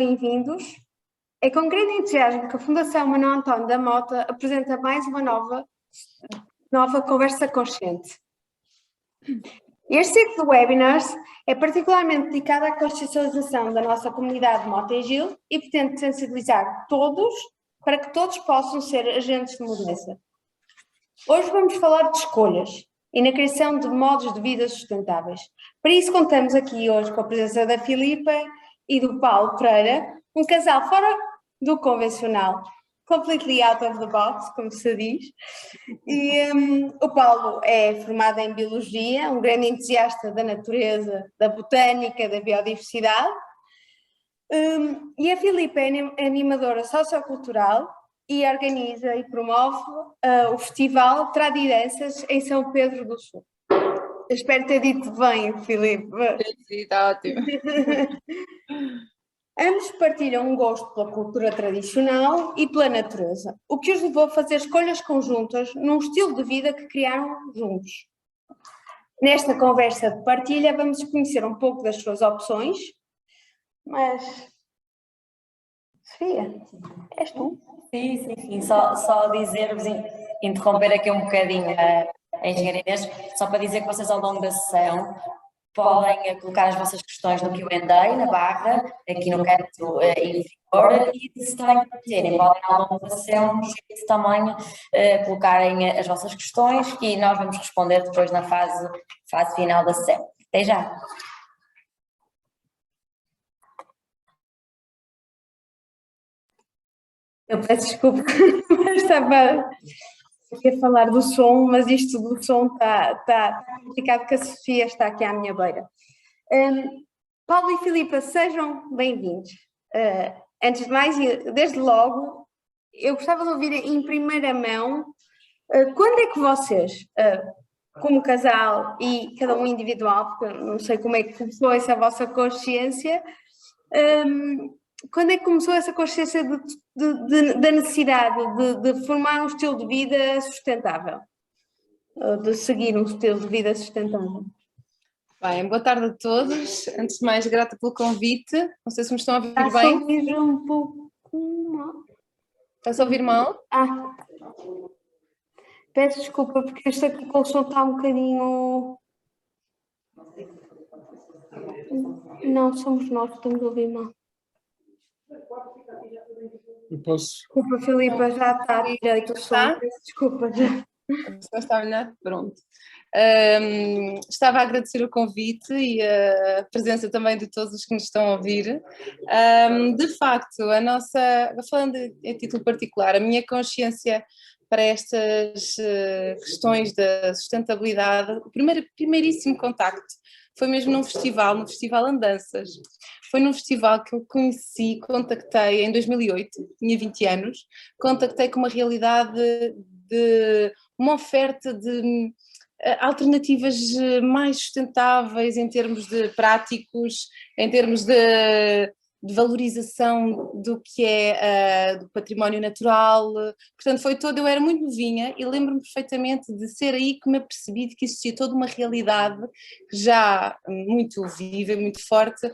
bem-vindos. É com grande entusiasmo que a Fundação Manuel António da Mota apresenta mais uma nova Conversa Consciente. Este ciclo de webinars é particularmente dedicado à consciencialização da nossa comunidade Mota-Gil e pretende sensibilizar todos para que todos possam ser agentes de mudança. Hoje vamos falar de escolhas e na criação de modos de vida sustentáveis. Para isso contamos aqui hoje com a presença da Filipa e do Paulo Pereira, um casal fora do convencional, completely out of the box, como se diz. E o Paulo é formado em Biologia, um grande entusiasta da natureza, da botânica, da biodiversidade. E a Filipa é animadora sociocultural e organiza e promove o Festival Tradidanças em São Pedro do Sul. Eu espero ter dito bem, Filipe. Sim, está ótimo. Ambos partilham um gosto pela cultura tradicional e pela natureza, o que os levou a fazer escolhas conjuntas num estilo de vida que criaram juntos. Nesta conversa de partilha vamos conhecer um pouco das suas opções, mas... Sofia, és tu? Sim. Só dizer-vos, interromper aqui um bocadinho a engenharia Inês, só para dizer que vocês ao longo da sessão podem colocar as vossas questões no Q&A, na barra, aqui no canto inferior, e se também quiserem, podem ao longo da sessão, no jeito também, colocarem as vossas questões e nós vamos responder depois na fase final da sessão. Até já! Eu peço desculpa, mas estava a falar do som, mas isto do som está complicado porque a Sofia está aqui à minha beira. Paulo e Filipa, sejam bem-vindos. Antes de mais, desde logo, eu gostava de ouvir em primeira mão quando é que vocês, como casal e cada um individual, porque eu não sei como é que começou essa vossa consciência, quando é que começou essa consciência da necessidade de formar um estilo de vida sustentável? De seguir um estilo de vida sustentável? Bem, boa tarde a todos. Antes de mais, grata pelo convite. Não sei se me estão a ouvir bem. Está a ouvir um pouco mal. Está-se a ouvir mal? Peço desculpa porque este aqui com o som está um bocadinho... Não, somos nós que estamos a ouvir mal. Eu posso? Desculpa, Filipa, já está direito o som. Desculpa, já. Se não está melhor? Pronto. Estava a agradecer o convite e a presença também de todos os que nos estão a ouvir. De facto, falando em título particular, a minha consciência para estas questões da sustentabilidade, o primeiríssimo contacto foi mesmo no Festival Andanças. Foi num festival que eu contactei em 2008, tinha 20 anos, contactei com uma realidade de uma oferta de alternativas mais sustentáveis em termos de práticos, em termos de valorização do que é do património natural. Portanto, eu era muito novinha e lembro-me perfeitamente de ser aí que me apercebi de que existia toda uma realidade já muito viva, muito forte,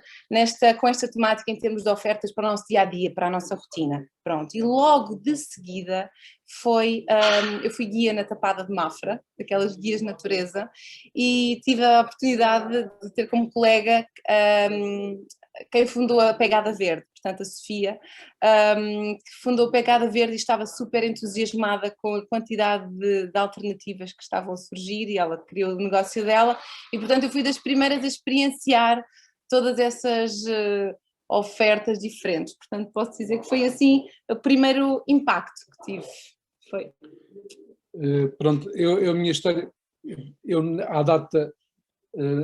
com esta temática em termos de ofertas para o nosso dia-a-dia, para a nossa rotina. Pronto, e logo de seguida eu fui guia na Tapada de Mafra, daquelas guias de natureza, e tive a oportunidade de ter como colega quem fundou a Pegada Verde, portanto a Sofia, que fundou a Pegada Verde e estava super entusiasmada com a quantidade de alternativas que estavam a surgir e ela criou o negócio dela e portanto eu fui das primeiras a experienciar todas essas ofertas diferentes, portanto posso dizer que foi assim o primeiro impacto que tive. Foi. Pronto, a minha história, à data...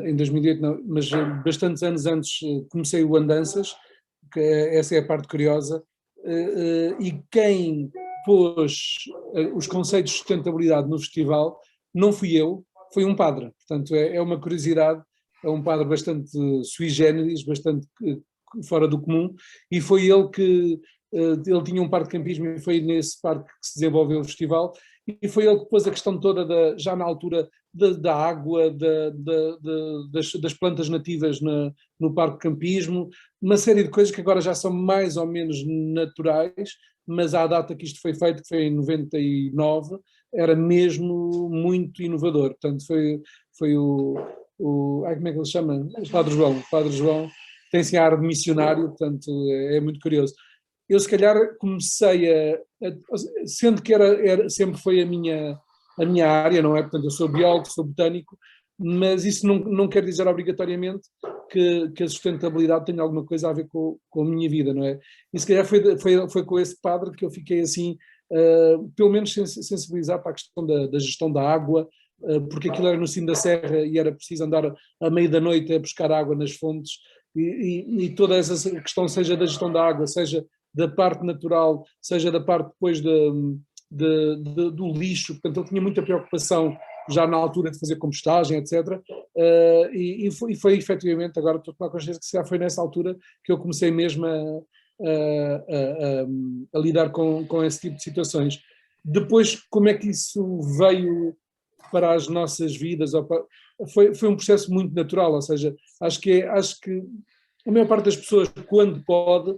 em 2008 não, mas bastantes anos antes comecei o Andanças, que essa é a parte curiosa, e quem pôs os conceitos de sustentabilidade no festival não fui eu, foi um padre, portanto é uma curiosidade, é um padre bastante sui generis, bastante fora do comum, e foi ele que, ele tinha um parque de campismo e foi nesse parque que se desenvolveu o festival, e foi ele que pôs a questão toda, já na altura, da água, das plantas nativas no parque de campismo, uma série de coisas que agora já são mais ou menos naturais, mas à data que isto foi feito, que foi em 99, era mesmo muito inovador. Portanto, foi como é que ele se chama? O Padre João tem assim ar de missionário, portanto é muito curioso. Eu se calhar comecei sendo que sempre foi a minha área, não é? Portanto, eu sou biólogo, sou botânico, mas isso não quer dizer obrigatoriamente que a sustentabilidade tenha alguma coisa a ver com a minha vida, não é? E se calhar foi com esse padre que eu fiquei assim, pelo menos sensibilizado para a questão da gestão da água, porque aquilo era no cimo da serra e era preciso andar à meia da noite a buscar água nas fontes, e toda essa questão, seja da gestão da água, seja da parte natural, seja da parte depois do lixo, portanto ele tinha muita preocupação já na altura de fazer compostagem, etc. E foi efetivamente, agora estou a tomar consciência que já foi nessa altura que eu comecei mesmo a lidar com esse tipo de situações. Depois, como é que isso veio para as nossas vidas? Foi um processo muito natural, ou seja, acho que a maior parte das pessoas, quando pode,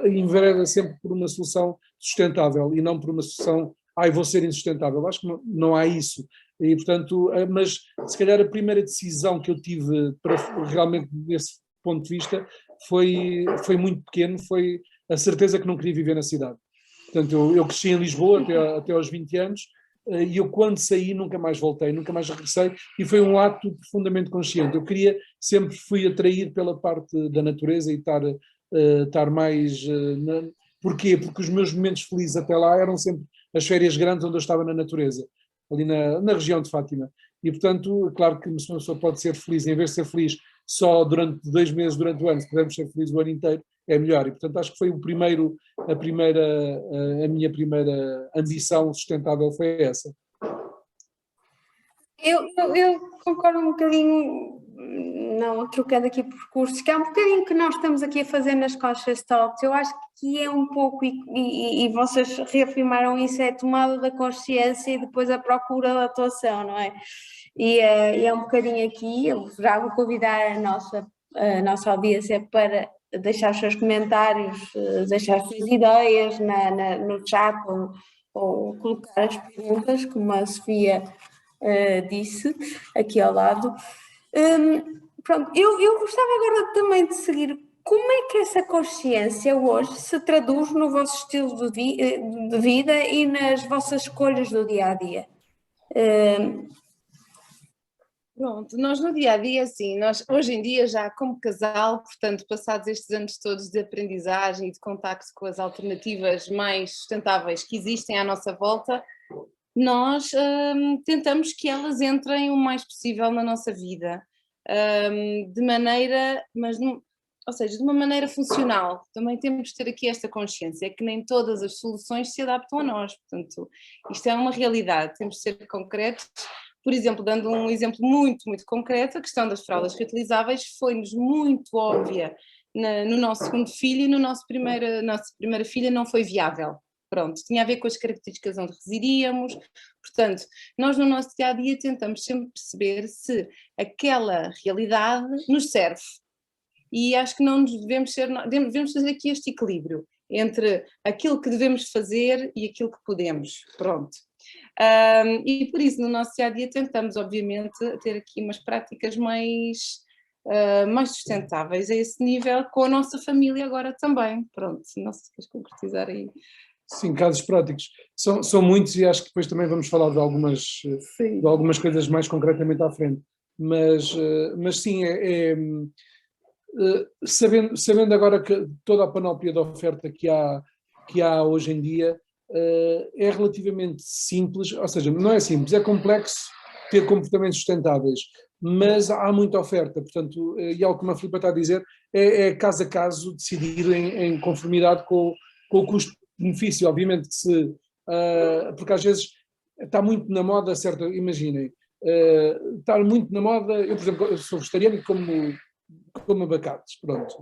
envereda sempre por uma solução sustentável e não por uma solução, vou ser insustentável. Acho que não há isso. E, portanto, mas se calhar a primeira decisão que eu tive para realmente, desse ponto de vista, foi muito pequeno, foi a certeza que não queria viver na cidade. Portanto, eu cresci em Lisboa até aos 20 anos, e eu quando saí nunca mais voltei, nunca mais regressei, e foi um ato profundamente consciente. Eu sempre fui atraído pela parte da natureza e estar mais... Porquê? Porque os meus momentos felizes até lá eram sempre as férias grandes onde eu estava na natureza, ali na região de Fátima. E, portanto, claro que uma pessoa pode ser feliz, em vez de ser feliz só durante 2 meses durante o ano, se pudermos ser felizes o ano inteiro, é melhor. E, portanto, acho que foi a minha primeira ambição sustentável foi essa. Eu concordo um bocadinho, não trocando aqui percursos, que é um bocadinho que nós estamos aqui a fazer nas Conscious Talks. Eu acho que é um pouco, e vocês reafirmaram isso, é a tomada da consciência e depois a procura da atuação, não é? E é um bocadinho aqui, eu já vou convidar a nossa audiência para deixar os seus comentários, deixar as suas ideias no chat ou colocar as perguntas, como a Sofia disse aqui ao lado. Pronto, eu gostava agora também de seguir. Como é que essa consciência hoje se traduz no vosso estilo de vida e nas vossas escolhas do dia a dia? Pronto, nós no dia a dia, sim, nós hoje em dia já como casal, portanto, passados estes anos todos de aprendizagem e de contacto com as alternativas mais sustentáveis que existem à nossa volta, nós tentamos que elas entrem o mais possível na nossa vida, de maneira, ou seja, de uma maneira funcional. Também temos de ter aqui esta consciência, que nem todas as soluções se adaptam a nós, portanto, isto é uma realidade, temos de ser concretos. Por exemplo, dando um exemplo muito, muito concreto, a questão das fraldas reutilizáveis foi-nos muito óbvia no nosso segundo filho e nossa primeira filha não foi viável. Pronto, tinha a ver com as características onde residíamos, portanto, nós no nosso dia-a-dia tentamos sempre perceber se aquela realidade nos serve. E acho que não nos devemos fazer aqui este equilíbrio entre aquilo que devemos fazer e aquilo que podemos, pronto. E por isso no nosso dia-a-dia tentamos obviamente ter aqui umas práticas mais sustentáveis a esse nível com a nossa família agora também, pronto, não sei se queres concretizar aí. Sim, casos práticos. São muitos e acho que depois também vamos falar de algumas coisas mais concretamente à frente. Mas sim, sabendo agora que toda a panóplia de oferta que há hoje em dia é relativamente simples, ou seja, não é simples, é complexo ter comportamentos sustentáveis, mas há muita oferta, portanto, e algo que a Filipa está a dizer, é caso a caso decidir em conformidade com o custo-benefício, obviamente que porque às vezes está muito na moda, certo, imaginem, está muito na moda, eu por exemplo, eu sou vegetariano e como abacates, pronto,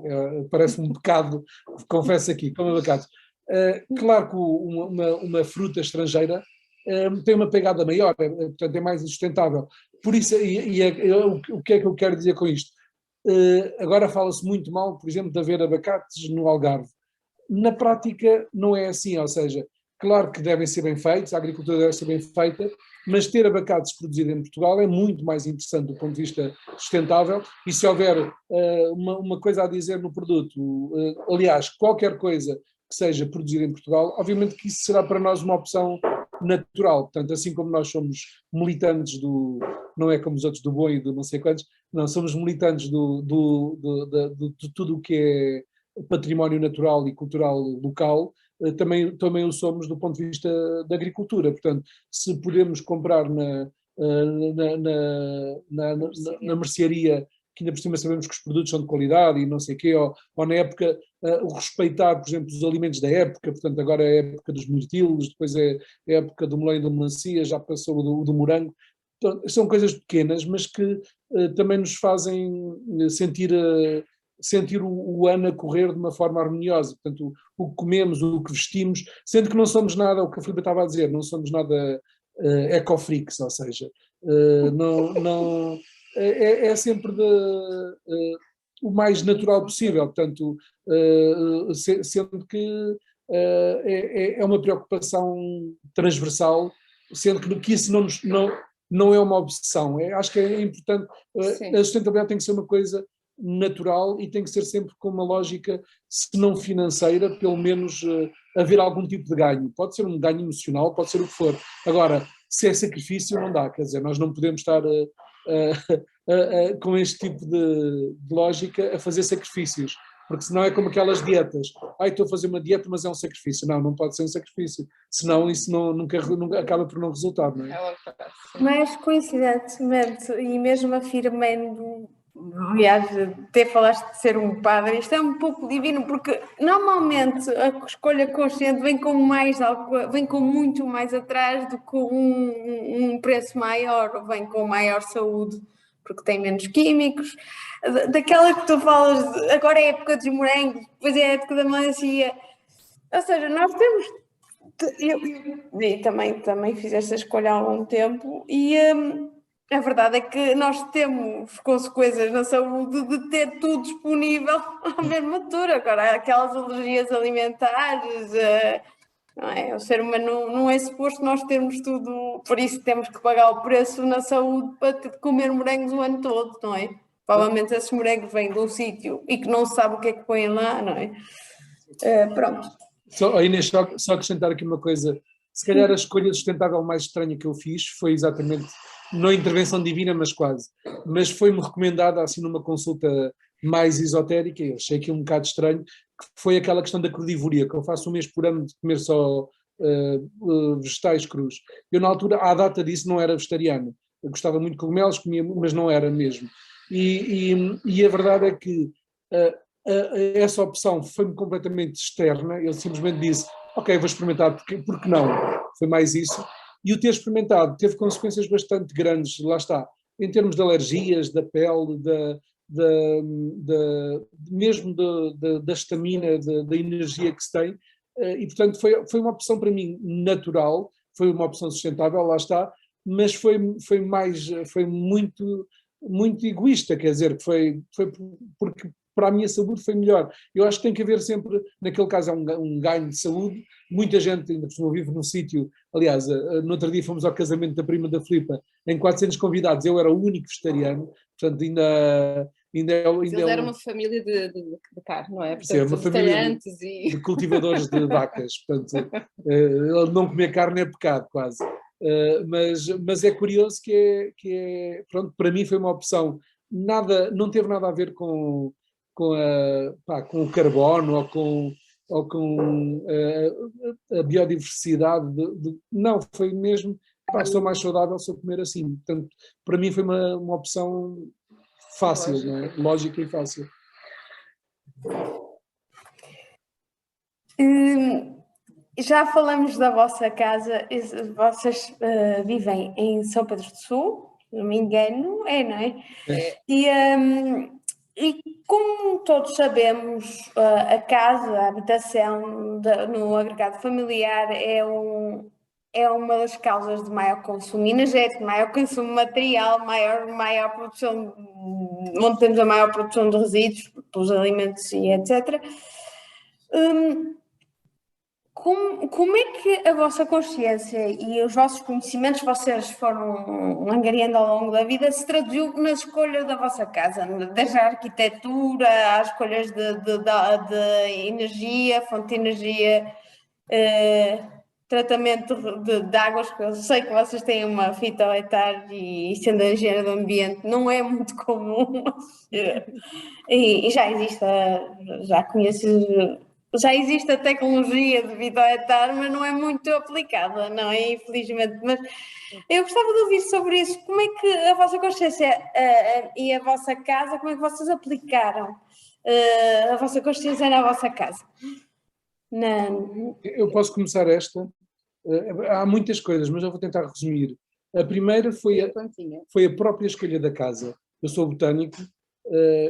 parece um pecado, confesso aqui, como abacates. Claro que uma fruta estrangeira tem uma pegada maior, portanto é mais sustentável. Por isso, o que é que eu quero dizer com isto? Agora fala-se muito mal, por exemplo, de haver abacates no Algarve. Na prática não é assim, ou seja, claro que devem ser bem feitos, a agricultura deve ser bem feita, mas ter abacates produzidos em Portugal é muito mais interessante do ponto de vista sustentável, e se houver uma coisa a dizer no produto, aliás, qualquer coisa que seja produzida em Portugal, obviamente que isso será para nós uma opção natural, portanto, assim como nós somos militantes não é como os outros do boi e do não sei quantos, não, somos militantes de tudo o que é património natural e cultural local, também o somos do ponto de vista da agricultura. Portanto, se podemos comprar na mercearia, que ainda por cima sabemos que os produtos são de qualidade e não sei o quê, ou na época, o respeitar, por exemplo, os alimentos da época, portanto agora é a época dos mirtilos, depois é a época do melão e da melancia, já passou o do morango. Então, são coisas pequenas, mas que também nos fazem sentir o ano a correr de uma forma harmoniosa. Portanto, o que comemos, o que vestimos, sendo que não somos nada, o que a Filipe estava a dizer, não somos nada eco-freaks, ou seja, não, é sempre o mais natural possível, portanto, sendo que é uma preocupação transversal, sendo que isso não é uma obsessão. Acho que é importante, a sustentabilidade tem que ser uma coisa natural e tem que ser sempre com uma lógica, se não financeira, pelo menos haver algum tipo de ganho. Pode ser um ganho emocional, pode ser o que for. Agora, se é sacrifício, não dá. Quer dizer, nós não podemos estar com este tipo de lógica a fazer sacrifícios, porque senão é como aquelas dietas. Estou a fazer uma dieta, mas é um sacrifício. Não pode ser um sacrifício. Senão isso nunca acaba por não resultar, não é? Mas coincidentemente, e mesmo afirmando, aliás, até falaste de ser um padre, isto é um pouco divino, porque normalmente a escolha consciente vem com muito mais atrás do que um preço maior, vem com maior saúde, porque tem menos químicos. Daquela que tu falas, agora é a época dos morangos, depois é a época da melancia. Ou seja, nós temos. Eu também fiz esta escolha há algum tempo e a verdade é que nós temos consequências na saúde de ter tudo disponível à mesma altura. Agora, aquelas alergias alimentares, não é? O ser humano não é suposto nós termos tudo, por isso temos que pagar o preço na saúde para comer morangos o ano todo, não é? Provavelmente esses morangos vêm de um sítio e que não se sabe o que é que põem lá, não é? Pronto. Inês, só acrescentar aqui uma coisa. Se calhar a escolha sustentável mais estranha que eu fiz foi exatamente, não intervenção divina, mas quase. Mas foi-me recomendada assim numa consulta mais esotérica, eu achei aquilo um bocado estranho, que foi aquela questão da crudivoria, que eu faço um mês por ano de comer só vegetais crus. Eu na altura, à data disso, não era vegetariano. Eu gostava muito de cogumelos, comia, mas não era mesmo. E a verdade é que essa opção foi-me completamente externa, eu simplesmente disse, ok, vou experimentar, porque não? Foi mais isso. E o ter experimentado teve consequências bastante grandes, lá está, em termos de alergias, da pele, mesmo da estamina, da energia que se tem, e portanto foi uma opção para mim natural, foi uma opção sustentável, lá está, mas foi muito, muito egoísta, quer dizer, que foi porque para a minha saúde foi melhor. Eu acho que tem que haver sempre, naquele caso é um ganho de saúde, muita gente ainda por cima vive num sítio, aliás, no outro dia fomos ao casamento da prima da Filipa, em 400 convidados, eu era o único vegetariano, portanto ainda Eles eram uma família de carne, não é? Portanto, uma família de cultivadores de vacas, portanto, não comer carne é pecado quase. Mas é curioso que pronto, para mim foi uma opção, não teve nada a ver com o carbono ou com a biodiversidade, não, foi mesmo, sou mais saudável se eu comer assim, portanto, para mim foi uma opção fácil, não é? Lógica e fácil. Já falamos da vossa casa, vocês vivem em São Pedro do Sul, se não me engano, não é? E como todos sabemos, a casa, a habitação no agregado familiar é é uma das causas de maior consumo energético, maior consumo material, maior produção, onde temos a maior produção de resíduos, pelos alimentos e etc. Como é que a vossa consciência e os vossos conhecimentos que vocês foram angariando ao longo da vida se traduziu na escolha da vossa casa, desde a arquitetura, às escolhas de energia, fonte de energia, tratamento de águas, que eu sei que vocês têm uma fitoetar e sendo engenheiro do ambiente não é muito comum, e já existe, já conheço. Já existe a tecnologia de fitoetar, mas não é muito aplicada, não é? Infelizmente. Mas eu gostava de ouvir sobre isso. Como é que a vossa consciência e a vossa casa, como é que vocês aplicaram a vossa consciência na vossa casa? Eu posso começar esta. Há muitas coisas, mas eu vou tentar resumir. A primeira foi a própria escolha da casa. Eu sou botânico.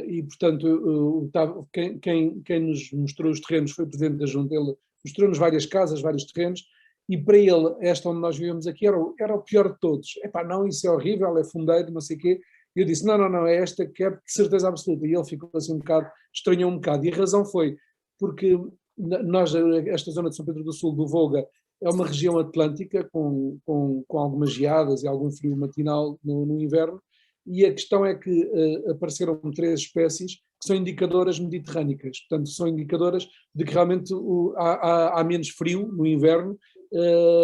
E, portanto, quem nos mostrou os terrenos foi o presidente da Junta. Ele mostrou-nos várias casas, vários terrenos, e para ele, esta onde nós vivemos aqui era o pior de todos. Epá, não, isso é horrível, é fundeiro, não sei o quê. E eu disse, não, é esta que é de certeza absoluta. E ele ficou assim um bocado, estranhou um bocado. E a razão foi porque nós, esta zona de São Pedro do Sul, do Volga, é uma região atlântica com algumas geadas e algum frio matinal no inverno. E a questão é que apareceram 3 espécies que são indicadoras mediterrânicas, portanto são indicadoras de que realmente há menos frio no inverno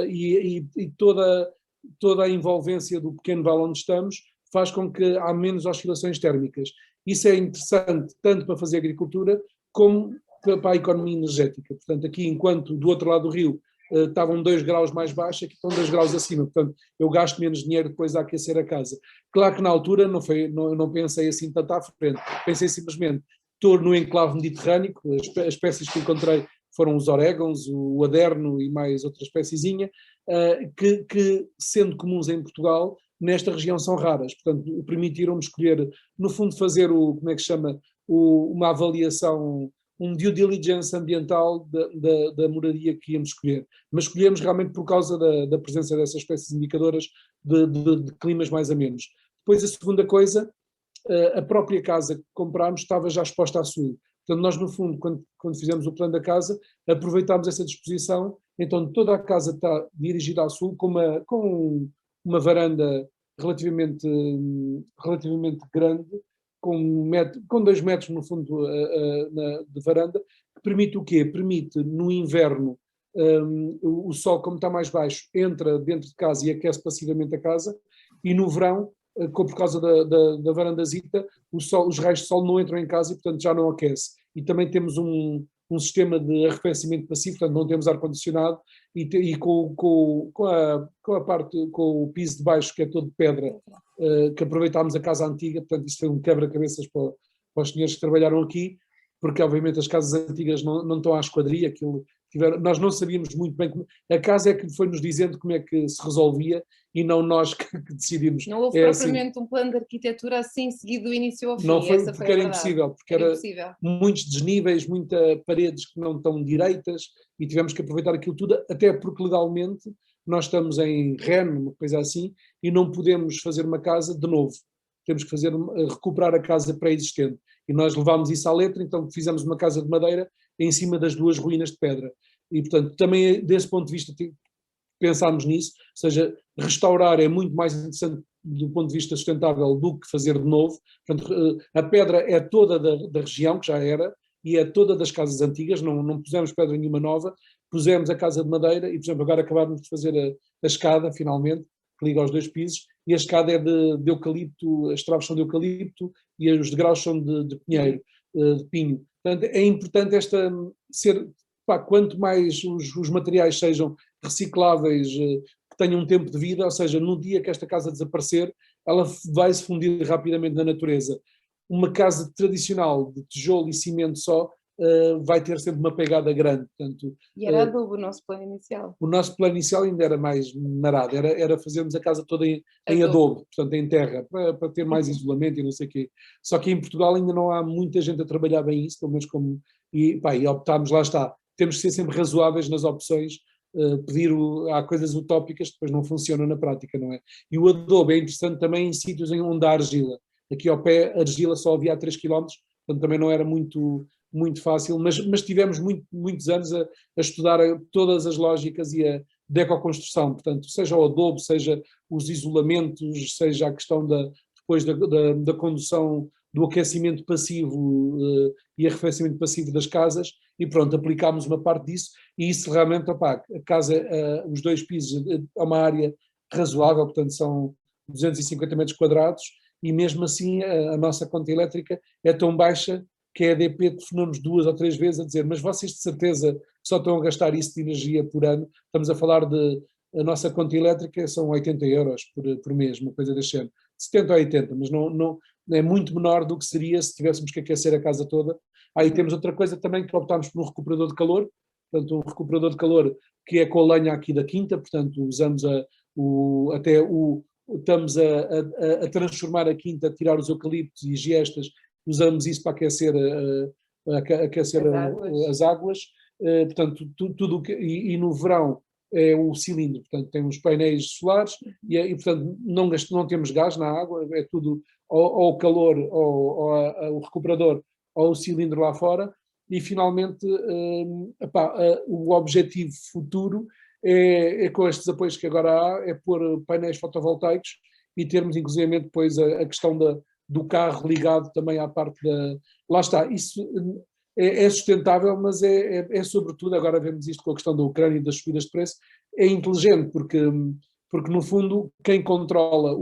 e toda a envolvência do pequeno vale onde estamos faz com que há menos oscilações térmicas. Isso é interessante tanto para fazer agricultura como para a economia energética. Portanto, aqui enquanto do outro lado do rio estavam 2 graus mais baixos, aqui estão 2 graus acima, portanto eu gasto menos dinheiro depois a aquecer a casa. Claro que na altura não pensei assim tanto à frente, pensei simplesmente, estou no enclave mediterrâneo, as espécies que encontrei foram os orégãos, o aderno e mais outra espéciezinha, que sendo comuns em Portugal, nesta região são raras, portanto permitiram-me escolher, no fundo fazer como é que se chama, uma avaliação, um due diligence ambiental da moradia que íamos escolher, mas escolhemos realmente por causa da presença dessas espécies indicadoras de climas mais amenos. Depois a segunda coisa, a própria casa que comprámos estava já exposta a sul, portanto nós no fundo quando fizemos o plano da casa aproveitámos essa disposição, então toda a casa está dirigida ao sul com uma varanda relativamente grande, com 2 metros no fundo de varanda, que permite o quê? Permite no inverno o sol, como está mais baixo, entra dentro de casa e aquece passivamente a casa, e no verão, por causa da varandazita, os raios de sol não entram em casa e portanto já não aquece. E também temos um sistema de arrefecimento passivo, portanto não temos ar-condicionado, e com a parte, com o piso de baixo que é todo de pedra, que aproveitámos a casa antiga, portanto isso foi um quebra-cabeças para os senhores que trabalharam aqui, porque obviamente as casas antigas não estão à esquadria, nós não sabíamos muito bem a casa é que foi-nos dizendo como é que se resolvia e não nós que decidimos. Não houve propriamente um plano de arquitetura assim seguido do início ao fim. Não foi, porque era impossível, porque era impossível. Muitos desníveis, muitas paredes que não estão direitas e tivemos que aproveitar aquilo tudo, até porque legalmente nós estamos em REN, uma coisa assim, e não podemos fazer uma casa de novo. Temos que recuperar a casa pré-existente. E nós levámos isso à letra, então fizemos uma casa de madeira em cima das 2 ruínas de pedra. E, portanto, também desse ponto de vista pensámos nisso, ou seja, restaurar é muito mais interessante do ponto de vista sustentável do que fazer de novo. Portanto, a pedra é toda da região, que já era, e é toda das casas antigas, não pusemos pedra nenhuma nova, pusemos a casa de madeira e, por exemplo, agora acabámos de fazer a escada, finalmente, que liga aos 2 pisos, e a escada é de eucalipto, as traves são de eucalipto e os degraus são de pinheiro, de pinho. Portanto, é importante quanto mais os materiais sejam recicláveis, que tenham um tempo de vida, ou seja, no dia que esta casa desaparecer, ela vai se fundir rapidamente na natureza. Uma casa tradicional de tijolo e cimento só vai ter sempre uma pegada grande. Portanto, e era adubo o nosso plano inicial. O nosso plano inicial ainda era mais marado, era fazermos a casa toda em adobe, portanto em terra, para ter mais isolamento e não sei o quê. Só que em Portugal ainda não há muita gente a trabalhar bem isso, pelo menos e optámos, lá está, temos que ser sempre razoáveis nas opções, pedir, há coisas utópicas que depois não funcionam na prática, não é? E o adobe é interessante também em sítios onde há argila. Aqui ao pé, a argila só havia a 3 km, portanto também não era muito fácil, mas tivemos muitos anos a estudar todas as lógicas e a de ecoconstrução, portanto, seja o adobe, seja os isolamentos, seja a questão depois da condução, do aquecimento passivo e arrefecimento passivo das casas, e pronto, aplicámos uma parte disso, e isso realmente, opá, a casa, os 2 pisos, é uma área razoável, portanto são 250 metros quadrados, e mesmo assim a nossa conta elétrica é tão baixa que a EDP telefonou-nos 2 ou 3 vezes a dizer, mas vocês de certeza que só estão a gastar isso de energia por ano, estamos a falar a nossa conta elétrica são 80 euros por mês, uma coisa deste género, 70 ou 80, mas não, é muito menor do que seria se tivéssemos que aquecer a casa toda. Aí temos outra coisa também, que optámos por um recuperador de calor, portanto um recuperador de calor que é com a lenha aqui da quinta, portanto usamos estamos a transformar a quinta, a tirar os eucaliptos e giestas, usamos isso para aquecer, as águas, portanto tudo e no verão é o cilindro, portanto tem uns painéis solares e portanto não temos gás na água, é tudo ou o calor ou o recuperador ou o cilindro lá fora, e finalmente o objetivo futuro é com estes apoios que agora há, é pôr painéis fotovoltaicos e termos inclusivamente depois a questão do carro ligado também à parte Lá está, isso é sustentável, mas é sobretudo, agora vemos isto com a questão da Ucrânia e das subidas de preço, é inteligente, porque no fundo quem controla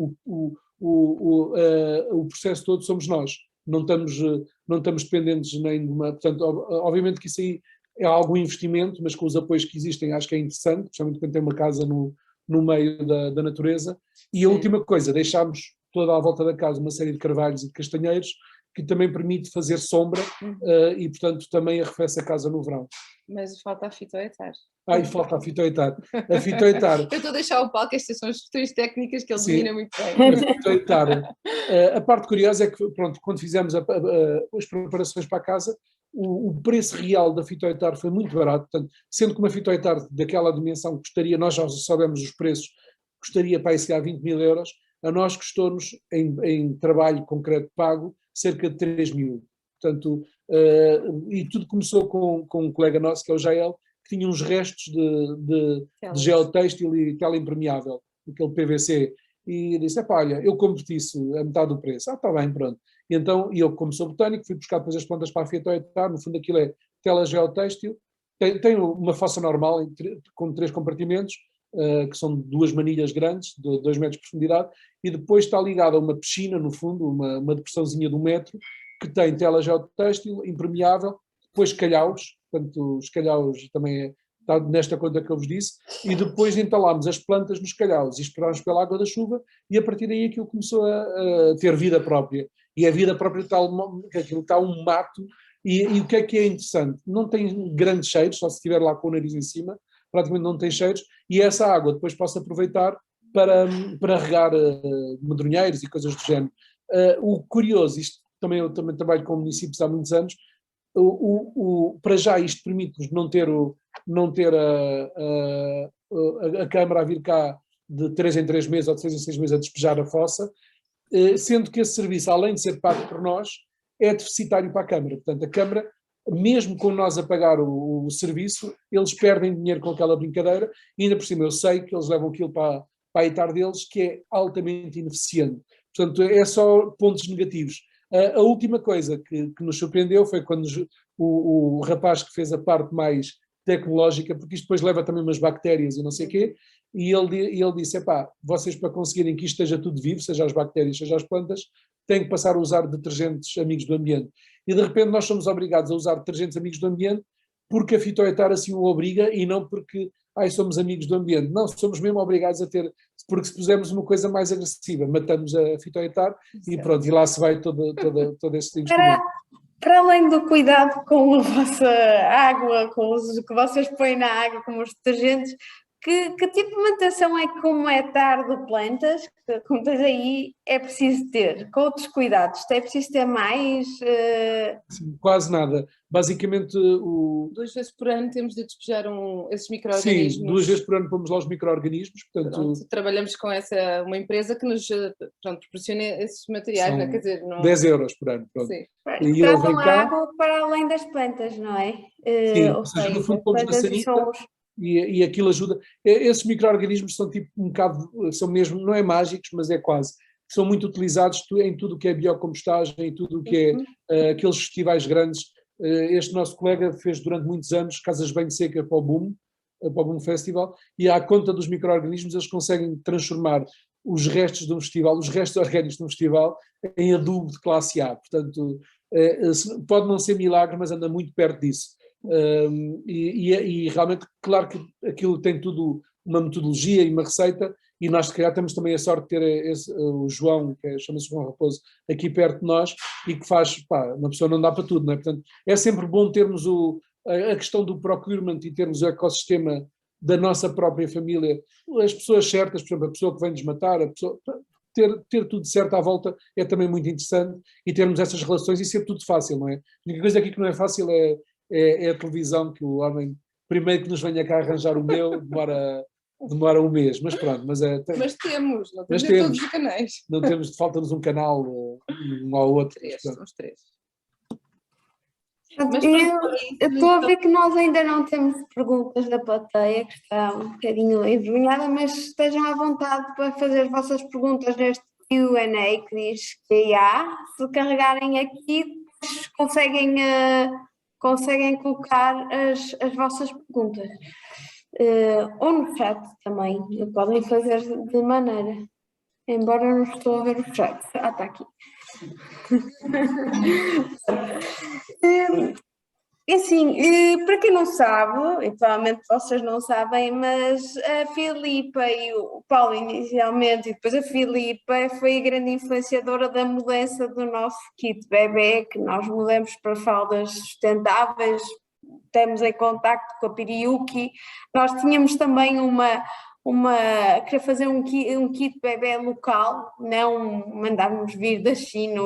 o processo todo somos nós, não estamos dependentes nem de uma, portanto, obviamente que isso aí é algum investimento, mas com os apoios que existem acho que é interessante, principalmente quando tem uma casa no meio da natureza. E a última coisa, deixámos toda à volta da casa uma série de carvalhos e de castanheiros, que também permite fazer sombra e, portanto, também arrefece a casa no verão. Mas falta a fitoetar. E falta a fitoetar. A fitoetar. Eu estou a deixar o palco, estas são as questões técnicas que ele domina muito bem. A fitoetar. A parte curiosa é que, pronto, quando fizemos as preparações para a casa, o preço real da fitoetar foi muito barato, portanto, sendo que uma fitoetar daquela dimensão custaria, nós já soubemos os preços, custaria para aí se calhar 20 mil euros, a nós custou-nos, em trabalho concreto pago, cerca de 3 mil. Portanto, e tudo começou com um colega nosso, que é o Jael, que tinha uns restos de geotêxtil e teleimpermeável, aquele PVC, e disse, olha, eu compro-te isso a metade do preço. Está bem, pronto. E então, eu como sou botânico, fui buscar depois as plantas para a fitoetar, no fundo aquilo é tela geotêxtil, tem uma fossa normal com 3 compartimentos, que são 2 manilhas grandes, de 2 metros de profundidade, e depois está ligada a uma piscina, no fundo, uma depressãozinha de 1 metro, que tem tela geotêxtil, impermeável, depois calhaus, portanto os calhaus também está nesta conta que eu vos disse, e depois entalámos as plantas nos calhaus e esperámos pela água da chuva, e a partir daí aquilo começou a ter vida própria. E a vida própria aquilo está um mato, e o que é interessante? Não tem grandes cheiros, só se estiver lá com o nariz em cima, praticamente não tem cheiros, e essa água depois posso aproveitar para regar medronheiros e coisas do género. O curioso, eu também trabalho com municípios há muitos anos, para já isto permite-nos não ter a Câmara a vir cá de 3 em 3 meses ou de 6 em 6 meses a despejar a fossa, sendo que esse serviço, além de ser pago por nós, é deficitário para a Câmara. Portanto, a Câmara, mesmo com nós a pagar o serviço, eles perdem dinheiro com aquela brincadeira, e ainda por cima eu sei que eles levam aquilo para a etar deles, que é altamente ineficiente. Portanto, é só pontos negativos. A última coisa que nos surpreendeu foi quando o rapaz que fez a parte mais tecnológica, porque isto depois leva também umas bactérias e não sei o quê, e ele disse, vocês para conseguirem que isto esteja tudo vivo, seja as bactérias, seja as plantas, têm que passar a usar detergentes amigos do ambiente. E de repente nós somos obrigados a usar detergentes amigos do ambiente porque a fitoetar assim o obriga, e não porque somos amigos do ambiente. Não, somos mesmo obrigados a ter, porque se pusermos uma coisa mais agressiva, matamos a fitoetar e pronto, e lá se vai todo esse investimento. Para além do cuidado com a vossa água, com os que vocês põem na água, com os detergentes, Que tipo de alimentação é que, como é tarde plantas, que, como tens aí, é preciso ter? Com outros cuidados, é preciso ter mais? Sim, quase nada. Basicamente, 2 vezes por ano temos de despejar esses sim, micro-organismos. 2 vezes por ano pomos lá os micro-organismos, portanto, Pronto, trabalhamos com uma empresa que nos pronto, proporciona esses materiais, são não é? Quer dizer, não... 10 euros por ano, pronto. Sim. E ele Tratam vem a cá, água para além das plantas, não é? sim, Ou ou seja, no seja, fundo as pomos na plantas são sanita os... e aquilo ajuda. Esses micro-organismos são tipo um bocado, são mesmo, não é mágicos, mas é quase. São muito utilizados em tudo o que é biocompostagem, em tudo o que é aqueles festivais grandes. Este nosso colega fez durante muitos anos casas bem seca para o Boom Festival, e à conta dos micro-organismos eles conseguem transformar os restos de um festival, os restos orgânicos de um festival, em adubo de classe A. Portanto, pode não ser milagre, mas anda muito perto disso. E realmente, claro que aquilo tem tudo uma metodologia e uma receita, e nós, se calhar, temos também a sorte de ter o João, que chama-se João Raposo, aqui perto de nós, e que faz, pá, uma pessoa não dá para tudo, não é? Portanto, é sempre bom termos a questão do procurement e termos o ecossistema da nossa própria família, as pessoas certas, por exemplo, a pessoa que vem desmatar, a pessoa, ter tudo certo à volta é também muito interessante, e termos essas relações e ser tudo fácil, não é? A única coisa aqui que não é fácil é a televisão, que o homem, primeiro que nos venha cá arranjar o meu, demora um mês, mas pronto, mas Mas não mas temos em temos. todos os canais. Não temos, falta-nos um canal, um ao outro. Três, Mas, somos 3. Portanto, Mas eu pronto, é isso. estou a ver que nós ainda não temos perguntas da plateia, que está um bocadinho envergonhada, mas estejam à vontade para fazer as vossas perguntas neste Q&A que diz que há. Se carregarem aqui, conseguem colocar as vossas perguntas. Ou no chat também, podem fazer de maneira. Embora eu não estou a ver o chat. Ah, está aqui. Para quem não sabe, e provavelmente vocês não sabem, mas a Filipa e o Paulo inicialmente, e depois a Filipa foi a grande influenciadora da mudança do nosso kit bebê, que nós mudamos para fraldas sustentáveis, estamos em contacto com a Piriuki. Nós tínhamos também queria fazer um kit bebê local, não mandarmos vir da China,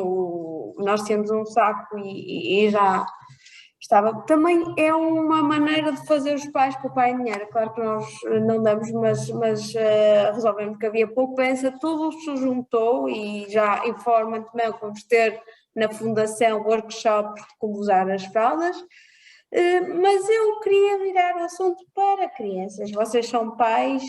nós temos um saco e já estava. Também é uma maneira de fazer os pais pouparem dinheiro. Claro que nós não damos, mas resolvemos que havia poupança, tudo se juntou e já informa também que vamos ter na Fundação workshops de como usar as fraldas. Mas eu queria virar o assunto para crianças. Vocês são pais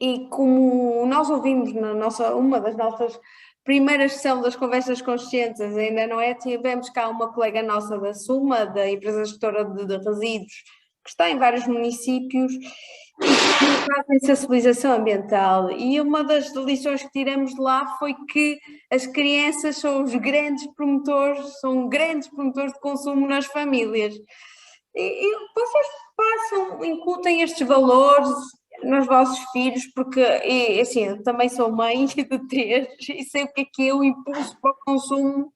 e como nós ouvimos uma das nossas primeiras sessões das conversas conscientes, ainda não é? Tivemos cá uma colega nossa da Suma, da empresa gestora de resíduos, que está em vários municípios e que fazem sensibilização ambiental. E uma das lições que tiramos de lá foi que as crianças são grandes promotores de consumo nas famílias. E vocês incutem estes valores nos vossos filhos, porque assim, eu também sou mãe de 3 e sei o que é o impulso para o consumo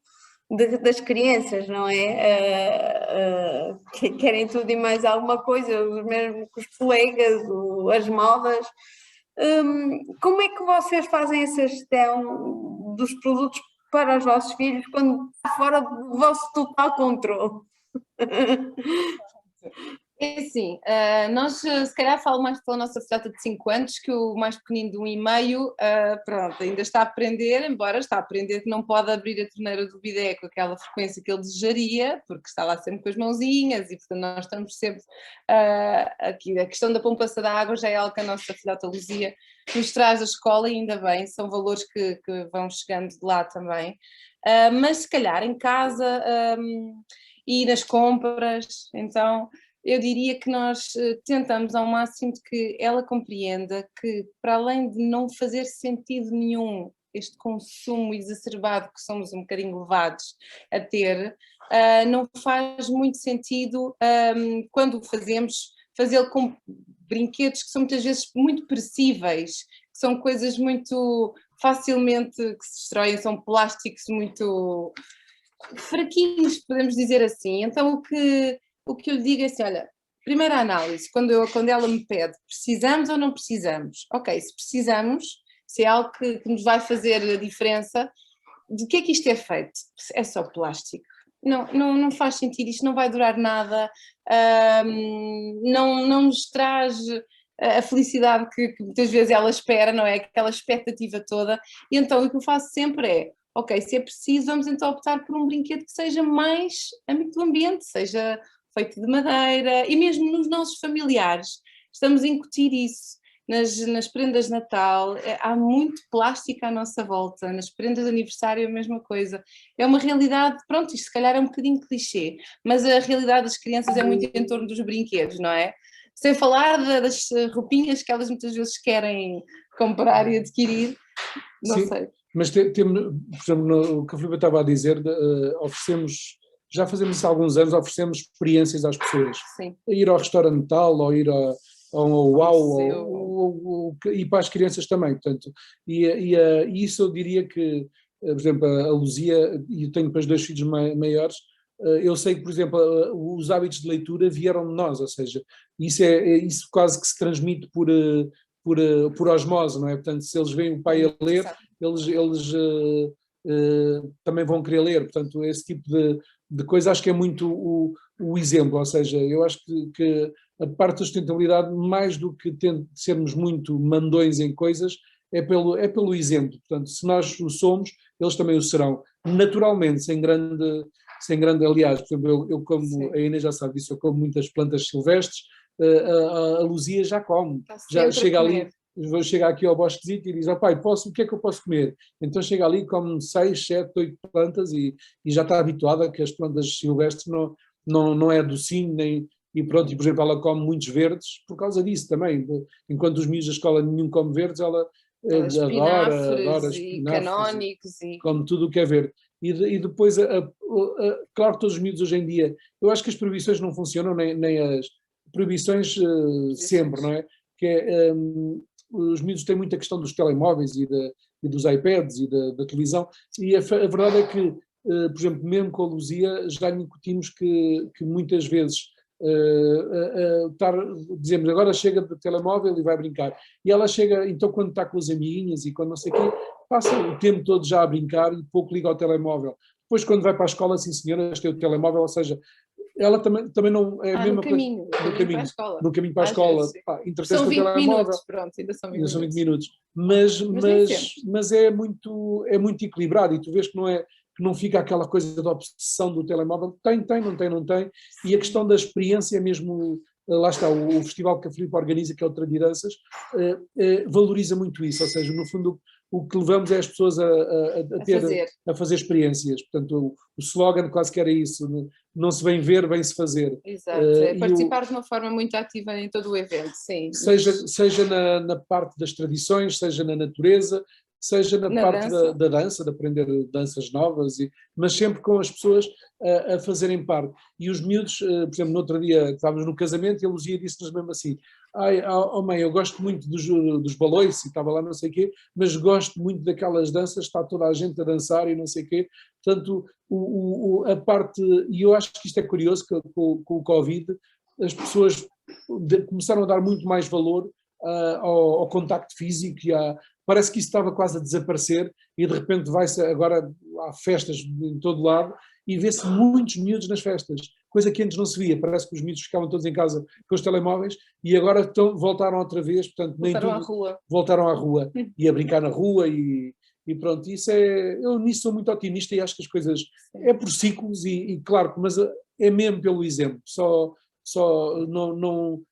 das crianças, não é? Que querem tudo e mais alguma coisa, mesmo que os colegas, as modas. Como é que vocês fazem essa gestão dos produtos para os vossos filhos quando está fora do vosso total controle? É assim, nós se calhar falo mais pela nossa filhota de 5 anos, que o mais pequenino de 1,5, pronto, ainda está a aprender, embora está a aprender que não pode abrir a torneira do bidé com aquela frequência que ele desejaria, porque está lá sempre com as mãozinhas e portanto nós estamos sempre, aqui a questão da poupança da água já é algo que a nossa filhota Luzia nos traz da escola e ainda bem, são valores que vão chegando de lá também, mas se calhar em casa e nas compras, então eu diria que nós tentamos ao máximo de que ela compreenda que, para além de não fazer sentido nenhum este consumo exacerbado que somos um bocadinho levados a ter, não faz muito sentido quando o fazê-lo com brinquedos que são muitas vezes muito perecíveis, que são coisas muito facilmente que se destroem, são plásticos muito fraquinhos, podemos dizer assim. Então o que eu lhe digo é assim, olha, primeira análise, quando ela me pede, precisamos ou não precisamos? Ok, se precisamos, se é algo que nos vai fazer a diferença, de que é que isto é feito? É só plástico. Não faz sentido, isto não vai durar nada, não nos traz a felicidade que muitas vezes ela espera, não é? Aquela expectativa toda. E então o que eu faço sempre é, ok, se é preciso, vamos então optar por um brinquedo que seja mais amigo do ambiente, seja feito de madeira, e mesmo nos nossos familiares, estamos a incutir isso. Nas prendas de Natal, há muito plástico à nossa volta, nas prendas de aniversário a mesma coisa. É uma realidade, pronto, isto se calhar é um bocadinho clichê, mas a realidade das crianças é muito em torno dos brinquedos, não é? Sem falar das roupinhas que elas muitas vezes querem comprar e adquirir, não Sim, sei. mas temos, por exemplo, o que a Filipe estava a dizer, oferecemos, já fazemos isso há alguns anos, oferecemos experiências às pessoas. Sim. Ir ao restaurante tal, ou ir ao UAU, Museu. e para as crianças também, portanto, e isso eu diria que, por exemplo, a Luzia, e eu tenho depois 2 filhos maiores, eu sei que, por exemplo, os hábitos de leitura vieram de nós, ou seja, isso quase que se transmite por osmose, não é? Portanto, se eles veem o pai a ler, eles também vão querer ler, portanto, esse tipo de coisa acho que é muito o exemplo, ou seja, eu acho que a parte da sustentabilidade, mais do que sermos muito mandões em coisas, é pelo exemplo, portanto, se nós o somos, eles também o serão, naturalmente, sem grande, aliás, por exemplo, eu como, Sim. a Inês já sabe disso, eu como muitas plantas silvestres, a Luzia já come, Está já sempre a chega ali, comer. vou chegar aqui ao bosquezito e diz, pai, o que é que eu posso comer? Então chega ali, come 6, 7, 8 plantas e já está habituada que as plantas silvestres não é docinho, e pronto, e por exemplo ela come muitos verdes por causa disso também, enquanto os miúdos da escola nenhum come verdes, ela adora Espinafres e espinafres, canónicos e... come tudo o que é verde. E depois, claro que todos os miúdos hoje em dia, eu acho que as proibições não funcionam, nem as proibições sempre, não é? Que é, os miúdos têm muita questão dos telemóveis e dos iPads e da televisão, e a verdade é que, por exemplo, mesmo com a Luzia, já lhe incutimos que muitas vezes dizemos agora chega do telemóvel e vai brincar. E ela chega, então quando está com as amiguinhas e quando não sei o quê, passa o tempo todo já a brincar e pouco liga ao telemóvel. Depois quando vai para a escola, sim senhora, tem o telemóvel, ou seja, ela também não é a mesma coisa. No caminho para a escola. No caminho para a Às escola, vezes, sim. entretém-se São com o 20 telemóvel. minutos, pronto, ainda são 20 minutos. Mas nem sempre. é muito equilibrado e tu vês que não fica aquela coisa da obsessão do telemóvel, não tem, e a questão da experiência mesmo, lá está, o festival que a Filipe organiza, que é o Tradiranças, valoriza muito isso, ou seja, no fundo o que levamos é as pessoas a fazer experiências, portanto o slogan quase que era isso, não se vem ver, vem-se fazer. Exato, é participar de uma forma muito ativa em todo o evento, sim. Seja na parte das tradições, seja na natureza, seja na parte da dança, de aprender danças novas, mas sempre com as pessoas a fazerem parte. E os miúdos, por exemplo, no outro dia estávamos no casamento e a Luzia disse-nos mesmo assim, mãe, eu gosto muito dos balões, e estava lá não sei o quê, mas gosto muito daquelas danças, está toda a gente a dançar e não sei o quê. Portanto, a parte, e eu acho que isto é curioso, que com o Covid as pessoas começaram a dar muito mais valor ao contacto físico parece que isso estava quase a desaparecer e de repente vai-se agora, há festas em todo lado e vê-se muitos miúdos nas festas, coisa que antes não se via, parece que os miúdos ficavam todos em casa com os telemóveis e agora voltaram outra vez, portanto voltaram à rua e a brincar na rua e pronto, eu nisso sou muito otimista e acho que as coisas é por ciclos e claro, mas é mesmo pelo exemplo, só não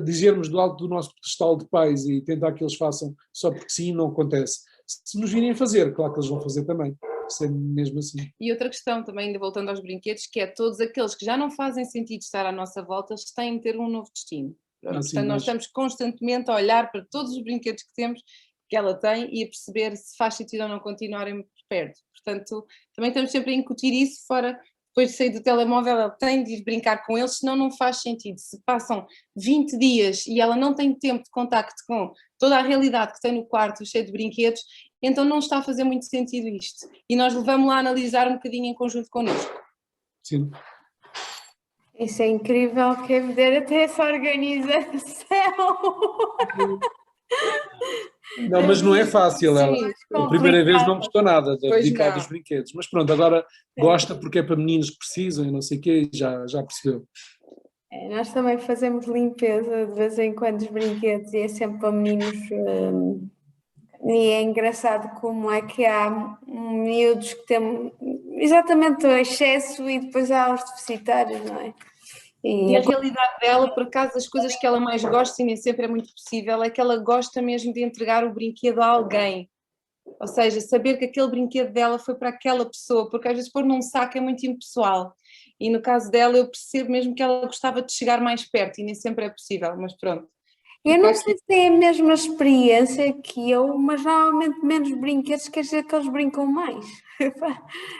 dizermos do alto do nosso pedestal de pais e tentar que eles façam só porque sim, não acontece. Se nos virem a fazer, claro que eles vão fazer também, é mesmo assim. E outra questão também, ainda voltando aos brinquedos, que é todos aqueles que já não fazem sentido estar à nossa volta, eles têm de ter um novo destino. Portanto, nós estamos constantemente a olhar para todos os brinquedos que temos, que ela tem, e a perceber se faz sentido ou não continuarem perto. Portanto, também estamos sempre a incutir isso fora. Depois de sair do telemóvel, ela tem de ir brincar com eles, senão não faz sentido. Se passam 20 dias e ela não tem tempo de contacto com toda a realidade que tem no quarto, cheio de brinquedos, então não está a fazer muito sentido isto. E nós levamos lá a analisar um bocadinho em conjunto connosco. Sim. Isso é incrível, quer ver até essa organização. Não, mas não é fácil, ela. Sim, A primeira vez não gostou nada de Pois abdicar não. dos brinquedos, mas pronto, agora gosta porque é para meninos que precisam e não sei o quê, e já percebeu. Nós também fazemos limpeza de vez em quando dos brinquedos e é sempre para meninos. E é engraçado como é que há miúdos que têm exatamente o excesso e depois há os deficitários, não é? E a realidade dela, por acaso, as coisas que ela mais gosta, e nem sempre é muito possível, é que ela gosta mesmo de entregar o brinquedo a alguém. Ou seja, saber que aquele brinquedo dela foi para aquela pessoa, porque às vezes pôr num saco é muito impessoal. E no caso dela, eu percebo mesmo que ela gostava de chegar mais perto, e nem sempre é possível, mas pronto. Eu não sei se têm a mesma experiência que eu, mas normalmente menos brinquedos quer dizer que eles brincam mais.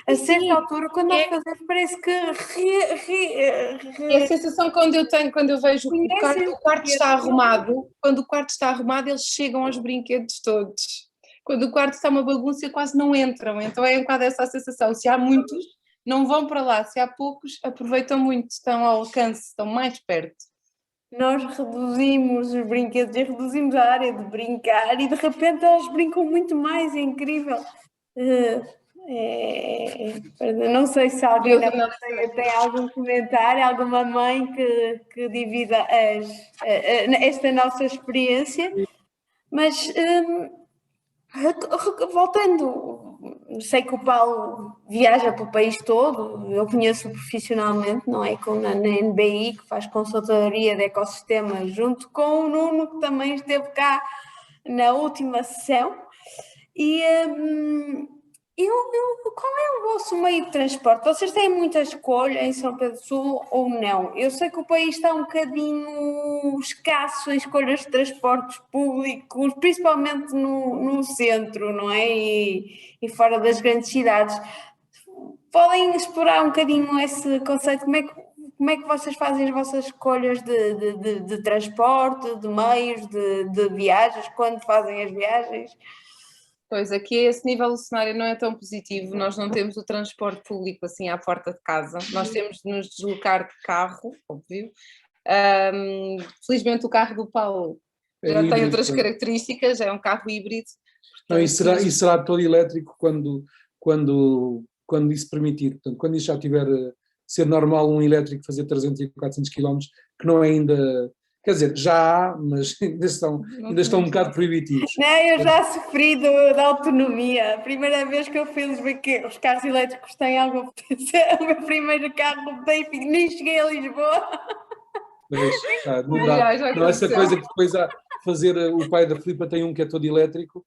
A certa altura, quando nós fazemos, parece que É a sensação quando eu tenho, quando eu vejo o quarto está arrumado, quando o quarto está arrumado, eles chegam aos brinquedos todos. Quando o quarto está uma bagunça, quase não entram. Então é um bocado essa sensação. Se há muitos, não vão para lá. Se há poucos, aproveitam muito, estão ao alcance, estão mais perto. Nós reduzimos os brinquedos e reduzimos a área de brincar e de repente eles brincam muito mais, é incrível. Não sei se alguém tem algum comentário, alguma mãe que divida esta nossa experiência, mas voltando, sei que o Paulo viaja para o país todo, eu conheço profissionalmente, não é? Na NBI, que faz consultoria de ecossistemas, junto com o Nuno, que também esteve cá na última sessão. E qual é o vosso meio de transporte? Vocês têm muita escolha em São Pedro do Sul ou não? Eu sei que o país está um bocadinho escasso em escolhas de transportes públicos, principalmente no centro, não é? E fora das grandes cidades. Podem explorar um bocadinho esse conceito? Como é que vocês fazem as vossas escolhas de transporte, de meios, de viagens, quando fazem as viagens? Pois, aqui a esse nível o cenário não é tão positivo, nós não temos o transporte público assim à porta de casa, nós temos de nos deslocar de carro, óbvio. Felizmente o carro do Paulo já tem outras características, é um carro híbrido. Não, e será todo elétrico quando isso permitir, portanto, quando isso já tiver ser normal um elétrico fazer 300 e 400 km, que não é ainda... Quer dizer, já há, mas ainda estão um bocado proibitivos. Não, eu já sofri da autonomia. A primeira vez que eu fiz ver que os carros elétricos têm alguma potência, o meu primeiro carro nem cheguei a Lisboa. Mas, não dá. Não, essa coisa que depois há fazer, o pai da Filipa tem um que é todo elétrico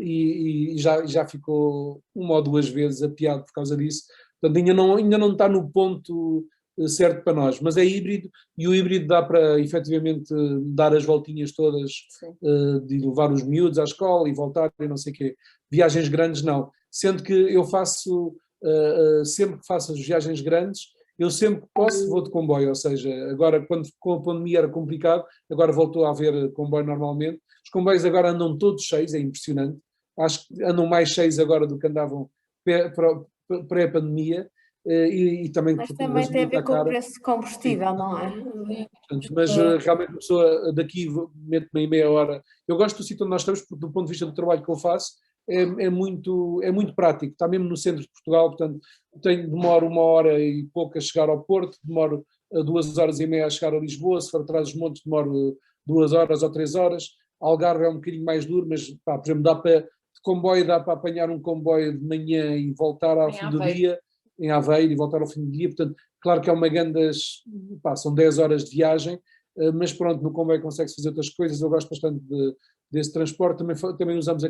e já ficou uma ou duas vezes apiado por causa disso. Portanto, ainda não está no ponto certo para nós, mas é híbrido e o híbrido dá para efetivamente dar as voltinhas todas de levar os miúdos à escola e voltar e não sei o quê. Viagens grandes não, sendo que eu faço, sempre que faço as viagens grandes, eu sempre que posso vou de comboio, ou seja, agora quando com a pandemia era complicado, agora voltou a haver comboio normalmente, os comboios agora andam todos cheios, é impressionante, acho que andam mais cheios agora do que andavam pré-pandemia, e também... Mas também tem a ver com o preço de combustível, sim, não é? Portanto, mas realmente a pessoa daqui mete-me em meia hora. Eu gosto do sítio onde nós estamos, porque do ponto de vista do trabalho que eu faço, é muito prático, está mesmo no centro de Portugal, portanto demoro 1 hora e pouco a chegar ao Porto, demoro 2 horas e meia a chegar a Lisboa, se for atrás dos montes demoro 2 horas ou 3 horas, Algarve é um bocadinho mais duro, mas pá, por exemplo de comboio dá para apanhar um comboio de manhã e voltar ao fim do dia, em Aveiro e voltar ao fim do dia, portanto, claro que é uma gandas, são 10 horas de viagem, mas pronto, no comboio consegue-se fazer outras coisas, eu gosto bastante desse transporte, também usamos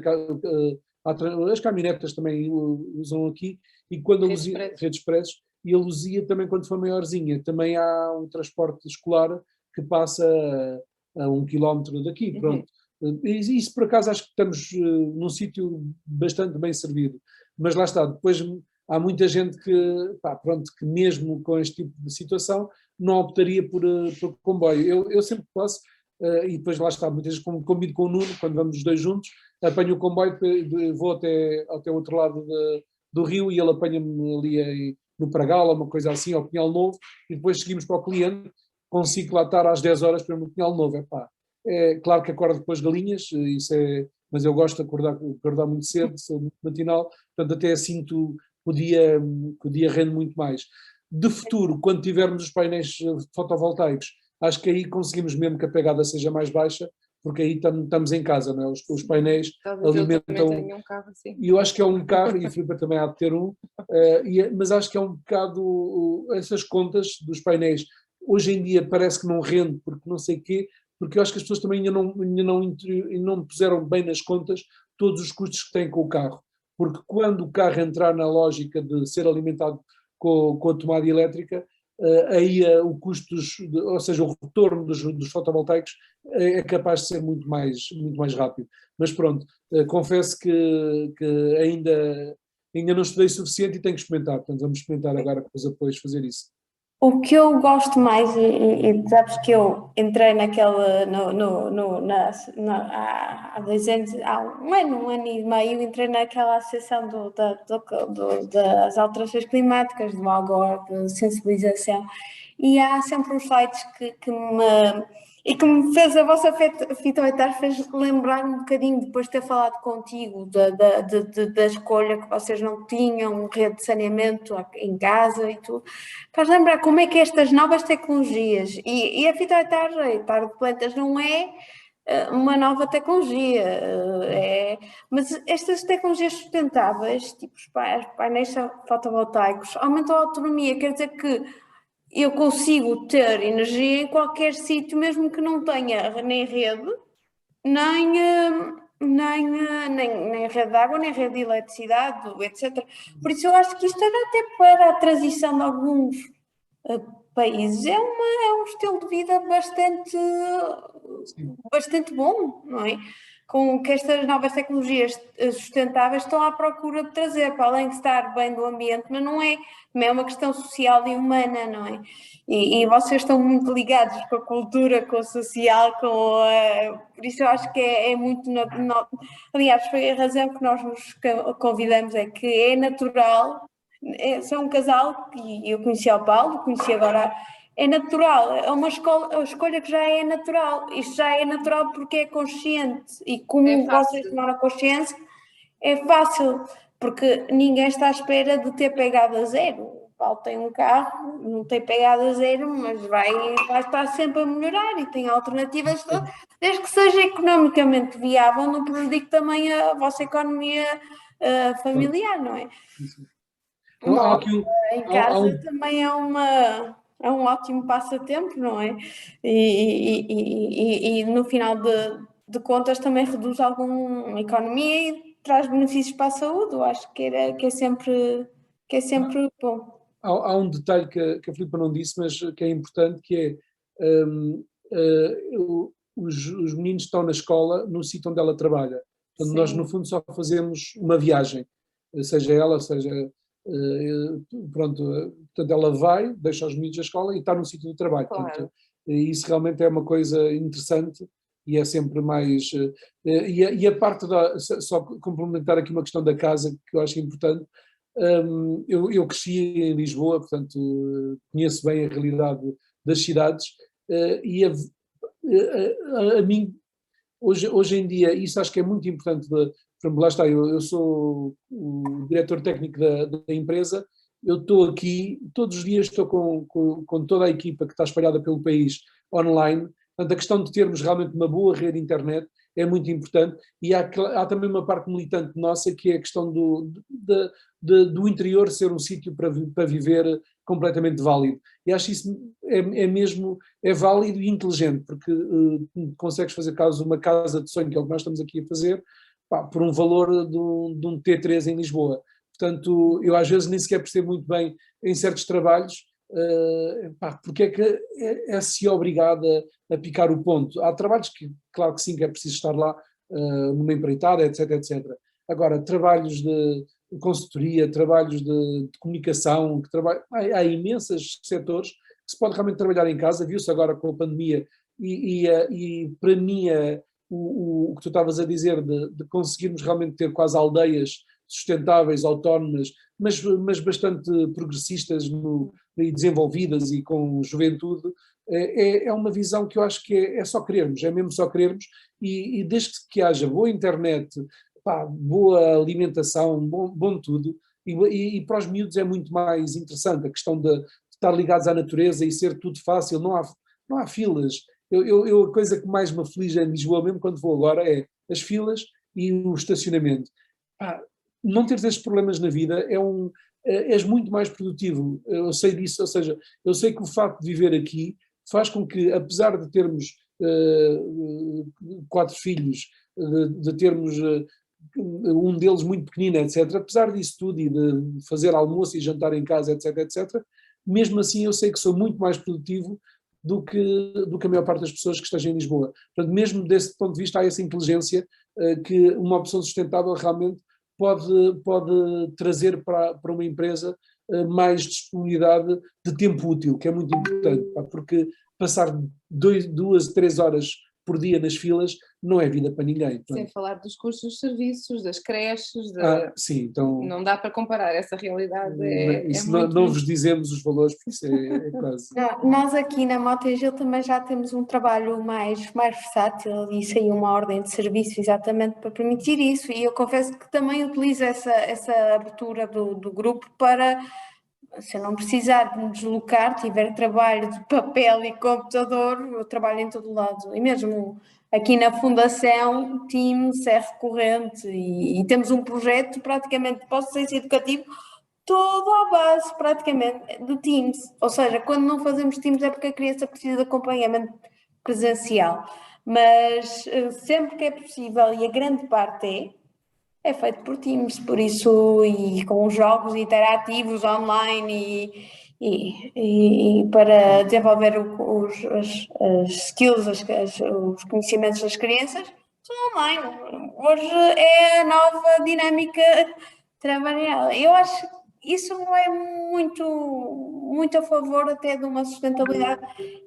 as caminhonetas também usam aqui, e quando a Rede Expresso, e a Luzia também quando for maiorzinha, também há um transporte escolar que passa a 1 quilómetro daqui, pronto. E isso por acaso acho que estamos num sítio bastante bem servido, mas lá está, depois há muita gente que mesmo com este tipo de situação não optaria por comboio. Eu sempre posso, e depois lá está, muitas vezes combino com o Nuno, quando vamos os dois juntos, apanho o comboio, vou até o outro lado do rio e ele apanha-me ali no Pragal, ou uma coisa assim, ao Pinhal Novo, e depois seguimos para o cliente, consigo lá estar às 10 horas para ir no Pinhal Novo. Epá, é claro que acordo depois galinhas, mas eu gosto de acordar muito cedo, sou muito matinal, portanto até sinto que o dia rende muito mais. De futuro, quando tivermos os painéis fotovoltaicos, acho que aí conseguimos mesmo que a pegada seja mais baixa, porque aí estamos em casa, não é? Os painéis Talvez eu também alimentam. tenha um carro assim. E eu acho que é um carro, e a Filipe também há de ter um, mas acho que é um bocado essas contas dos painéis. Hoje em dia parece que não rende, porque não sei o quê, porque eu acho que as pessoas também ainda não puseram bem nas contas todos os custos que têm com o carro. Porque quando o carro entrar na lógica de ser alimentado com a tomada elétrica, aí o custo, ou seja, o retorno dos fotovoltaicos é capaz de ser muito mais rápido. Mas pronto, confesso que ainda não estudei suficiente e tenho que experimentar, portanto vamos experimentar agora com os apoios fazer isso. O que eu gosto mais, e sabes que eu entrei naquela, há 2 anos, há um ano e meio, entrei naquela associação das alterações climáticas, do Al Gore, de sensibilização, e há sempre uns sites que me fez, a vossa fita etária fez lembrar um bocadinho, depois de ter falado contigo, da escolha que vocês não tinham, rede de saneamento em casa e tudo. Faz lembrar como é que estas novas tecnologias, e a fita etária de plantas não é uma nova tecnologia, mas estas tecnologias sustentáveis, tipo os painéis fotovoltaicos, aumentam a autonomia, quer dizer que eu consigo ter energia em qualquer sítio, mesmo que não tenha nem rede, nem rede de água, nem rede de eletricidade, etc. Por isso eu acho que isto era até para a transição de alguns países, é um estilo de vida bastante bom, não é? Com que estas novas tecnologias sustentáveis estão à procura de trazer, para além de estar bem do ambiente, mas também é uma questão social e humana, não é? E vocês estão muito ligados com a cultura, com o social, por isso eu acho que é muito... Aliás, foi a razão que nós nos convidamos, é que é natural, são um casal, e eu conheci o Paulo, conheci agora... É natural, é uma escolha que já é natural. Isto já é natural porque é consciente. E como vocês tomaram consciência, é fácil, porque ninguém está à espera de ter pegado a zero. O Paulo tem um carro, não tem pegado a zero, mas vai estar sempre a melhorar e tem alternativas, desde que seja economicamente viável, não prejudique também a vossa economia familiar, não é? Então, há aqui Em casa também é um ótimo passatempo, não é? E no final de contas também reduz alguma economia e traz benefícios para a saúde. Eu acho que é sempre bom. Há um detalhe que a Filipa não disse, mas que é importante, que é os meninos estão na escola no sítio onde ela trabalha. Portanto, Sim. nós no fundo só fazemos uma viagem, seja ela, seja... portanto ela vai, deixa os meninos da escola e está no sítio do trabalho. Claro. Portanto, isso realmente é uma coisa interessante e é sempre mais... E a parte só complementar aqui uma questão da casa que eu acho importante. Eu cresci em Lisboa, portanto conheço bem a realidade das cidades e a mim hoje em dia isso acho que é muito importante. Por exemplo, lá está, eu sou o diretor técnico da empresa, eu estou aqui, todos os dias estou com toda a equipa que está espalhada pelo país online. Portanto, a questão de termos realmente uma boa rede de internet é muito importante e há também uma parte militante nossa que é a questão do interior ser um sítio para viver completamente válido. E acho isso é válido e inteligente, porque consegues fazer uma casa de sonho, que é o que nós estamos aqui a fazer, por um valor de um T3 em Lisboa. Portanto, eu às vezes nem sequer percebo muito bem em certos trabalhos porque é que é-se obrigado a picar o ponto. Há trabalhos que, claro que sim, que é preciso estar lá numa empreitada, etc, etc. Agora, trabalhos de consultoria, trabalhos de comunicação, há imensos setores que se pode realmente trabalhar em casa, viu-se agora com a pandemia e para mim o que tu estavas a dizer de conseguirmos realmente ter quase aldeias sustentáveis, autónomas, mas bastante progressistas e desenvolvidas e com juventude. É uma visão que eu acho que é só querermos, é mesmo só querermos, e desde que haja boa internet, pá, boa alimentação, bom tudo, e para os miúdos é muito mais interessante a questão de estar ligados à natureza e ser tudo fácil, não há filas. A coisa que mais me aflige em Lisboa, mesmo quando vou agora, é as filas e o estacionamento. Pá, não teres esses problemas na vida és muito mais produtivo, eu sei disso, ou seja, eu sei que o facto de viver aqui faz com que, apesar de termos 4 filhos, de termos um deles muito pequenino, etc., apesar disso tudo e de fazer almoço e jantar em casa, etc., mesmo assim eu sei que sou muito mais produtivo do que a maior parte das pessoas que estejam em Lisboa. Portanto, mesmo desse ponto de vista, há essa inteligência que uma opção sustentável realmente pode trazer para uma empresa mais disponibilidade de tempo útil, que é muito importante, porque passar 2, 3 horas por dia nas filas não é vida para ninguém. Sem falar dos custos dos serviços, das creches, sim, então, não dá para comparar essa realidade. Não vos dizemos os valores, porque isso é quase... Não, nós aqui na Mota-Gil também já temos um trabalho mais versátil e saiu uma ordem de serviço exatamente para permitir isso, e eu confesso que também utilizo essa abertura do grupo para, se eu não precisar de me deslocar, tiver trabalho de papel e computador, eu trabalho em todo lado, e mesmo aqui na Fundação Teams é recorrente e temos um projeto praticamente para o sucesso educativo todo à base praticamente de Teams, ou seja, quando não fazemos Teams é porque a criança precisa de acompanhamento presencial, mas sempre que é possível, e a grande parte é feito por Teams, por isso, e com jogos interativos online e para desenvolver as skills, os conhecimentos das crianças, tudo online. Hoje é a nova dinâmica trabalhar. Eu acho que isso é muito a favor até de uma sustentabilidade,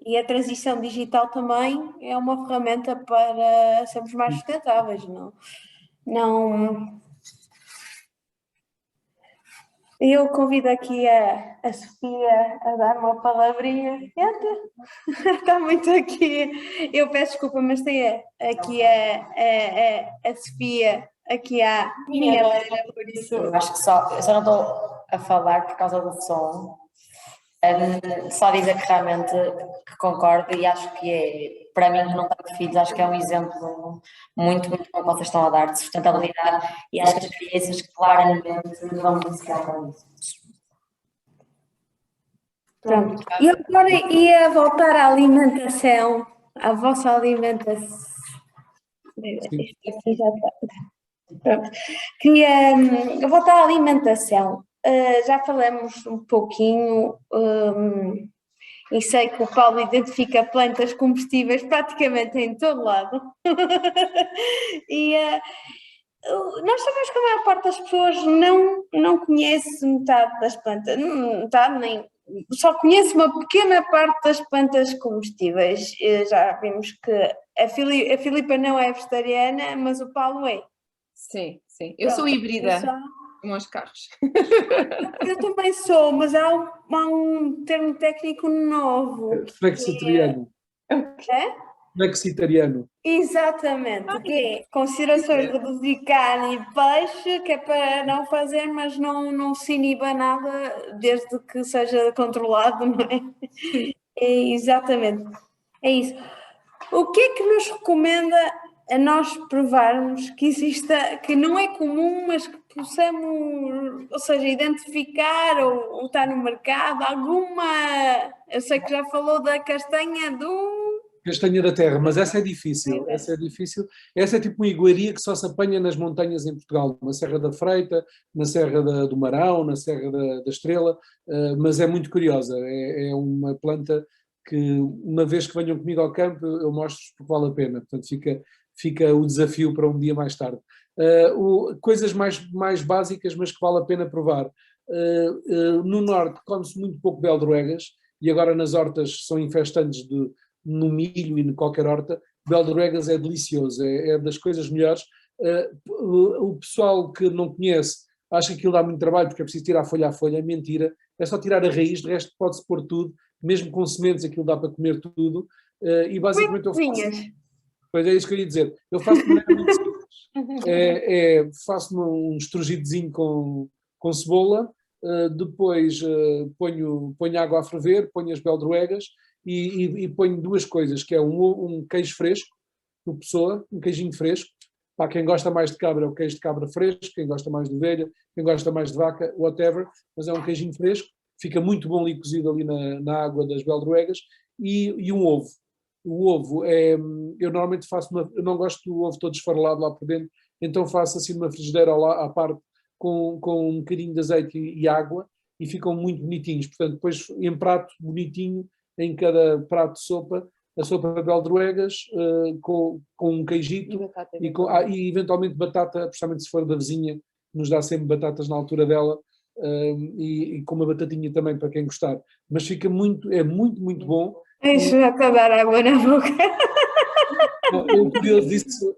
e a transição digital também é uma ferramenta para sermos mais sustentáveis, não. Eu convido aqui a Sofia a dar uma palavrinha. Entra, está muito aqui. Eu peço desculpa, mas tem aqui a Sofia aqui à minha beira, por isso. Eu acho que eu só não estou a falar por causa do som. Só dizer que realmente que concordo, e acho que para mim que não tenho filhos, acho que é um exemplo muito bom que vocês estão a dar de sustentabilidade, e acho que as crianças claramente vão beneficiar com isso. Pronto. E agora ia voltar à alimentação, à vossa alimentação. Aqui já está. Pronto. Queria voltar à alimentação. Já falamos um pouquinho, e sei que o Paulo identifica plantas comestíveis praticamente em todo lado. E nós sabemos que a maior parte das pessoas não conhece metade das plantas, metade nem, só conhece uma pequena parte das plantas comestíveis. Já vimos que a Filipa não é vegetariana, mas o Paulo é. Sim. Eu sou híbrida, como os carros. Eu também sou, mas há um termo técnico novo. Flexitariano. É? Flexitariano. Exatamente, que é considerações de reduzir carne e peixe, que é para não fazer, mas não se iniba nada, desde que seja controlado, não é? Exatamente, é isso. O que é que nos recomenda a nós provarmos que exista, que não é comum, mas que possamos, ou seja, identificar ou estar no mercado, eu sei que já falou da castanha Castanha da terra, mas essa é difícil, essa é tipo uma iguaria que só se apanha nas montanhas em Portugal, na Serra da Freita, na Serra do Marão, na Serra da Estrela, mas é muito curiosa, é uma planta que uma vez que venham comigo ao campo eu mostro-vos porque vale a pena, portanto fica o desafio para um dia mais tarde. Coisas mais básicas, mas que vale a pena provar. No norte come-se muito pouco beldroegas, e agora nas hortas são infestantes no milho e em qualquer horta. Beldroegas é delicioso, é das coisas melhores. O pessoal que não conhece acho que aquilo dá muito trabalho porque é preciso tirar folha a folha, é mentira, é só tirar a raiz, de resto pode-se pôr tudo, mesmo com sementes aquilo dá para comer tudo, e basicamente eu faço, Cozinhas. pois é isso que eu ia dizer, eu faço de maneira muito simples, faço um estrugidozinho com cebola, depois ponho água a ferver, ponho as beldroegas e ponho duas coisas, que é um queijo fresco, por pessoa, um queijinho fresco. Para quem gosta mais de cabra, é o queijo de cabra fresco, quem gosta mais de ovelha, quem gosta mais de vaca, whatever, mas é um queijinho fresco, fica muito bom ali cozido ali na água das beldroegas, e um ovo. O ovo eu normalmente faço eu não gosto do ovo todo esfarelado lá por dentro, então faço assim uma frigideira à parte com um bocadinho de azeite e água e ficam muito bonitinhos. Portanto, depois emprato bonitinho em cada prato de sopa, a sopa de beldroegas com um queijito e eventualmente batata, principalmente se for da vizinha, nos dá sempre batatas na altura dela e com uma batatinha também para quem gostar. Mas fica é muito, muito bom. Deixa-me dar água na boca. O curioso disso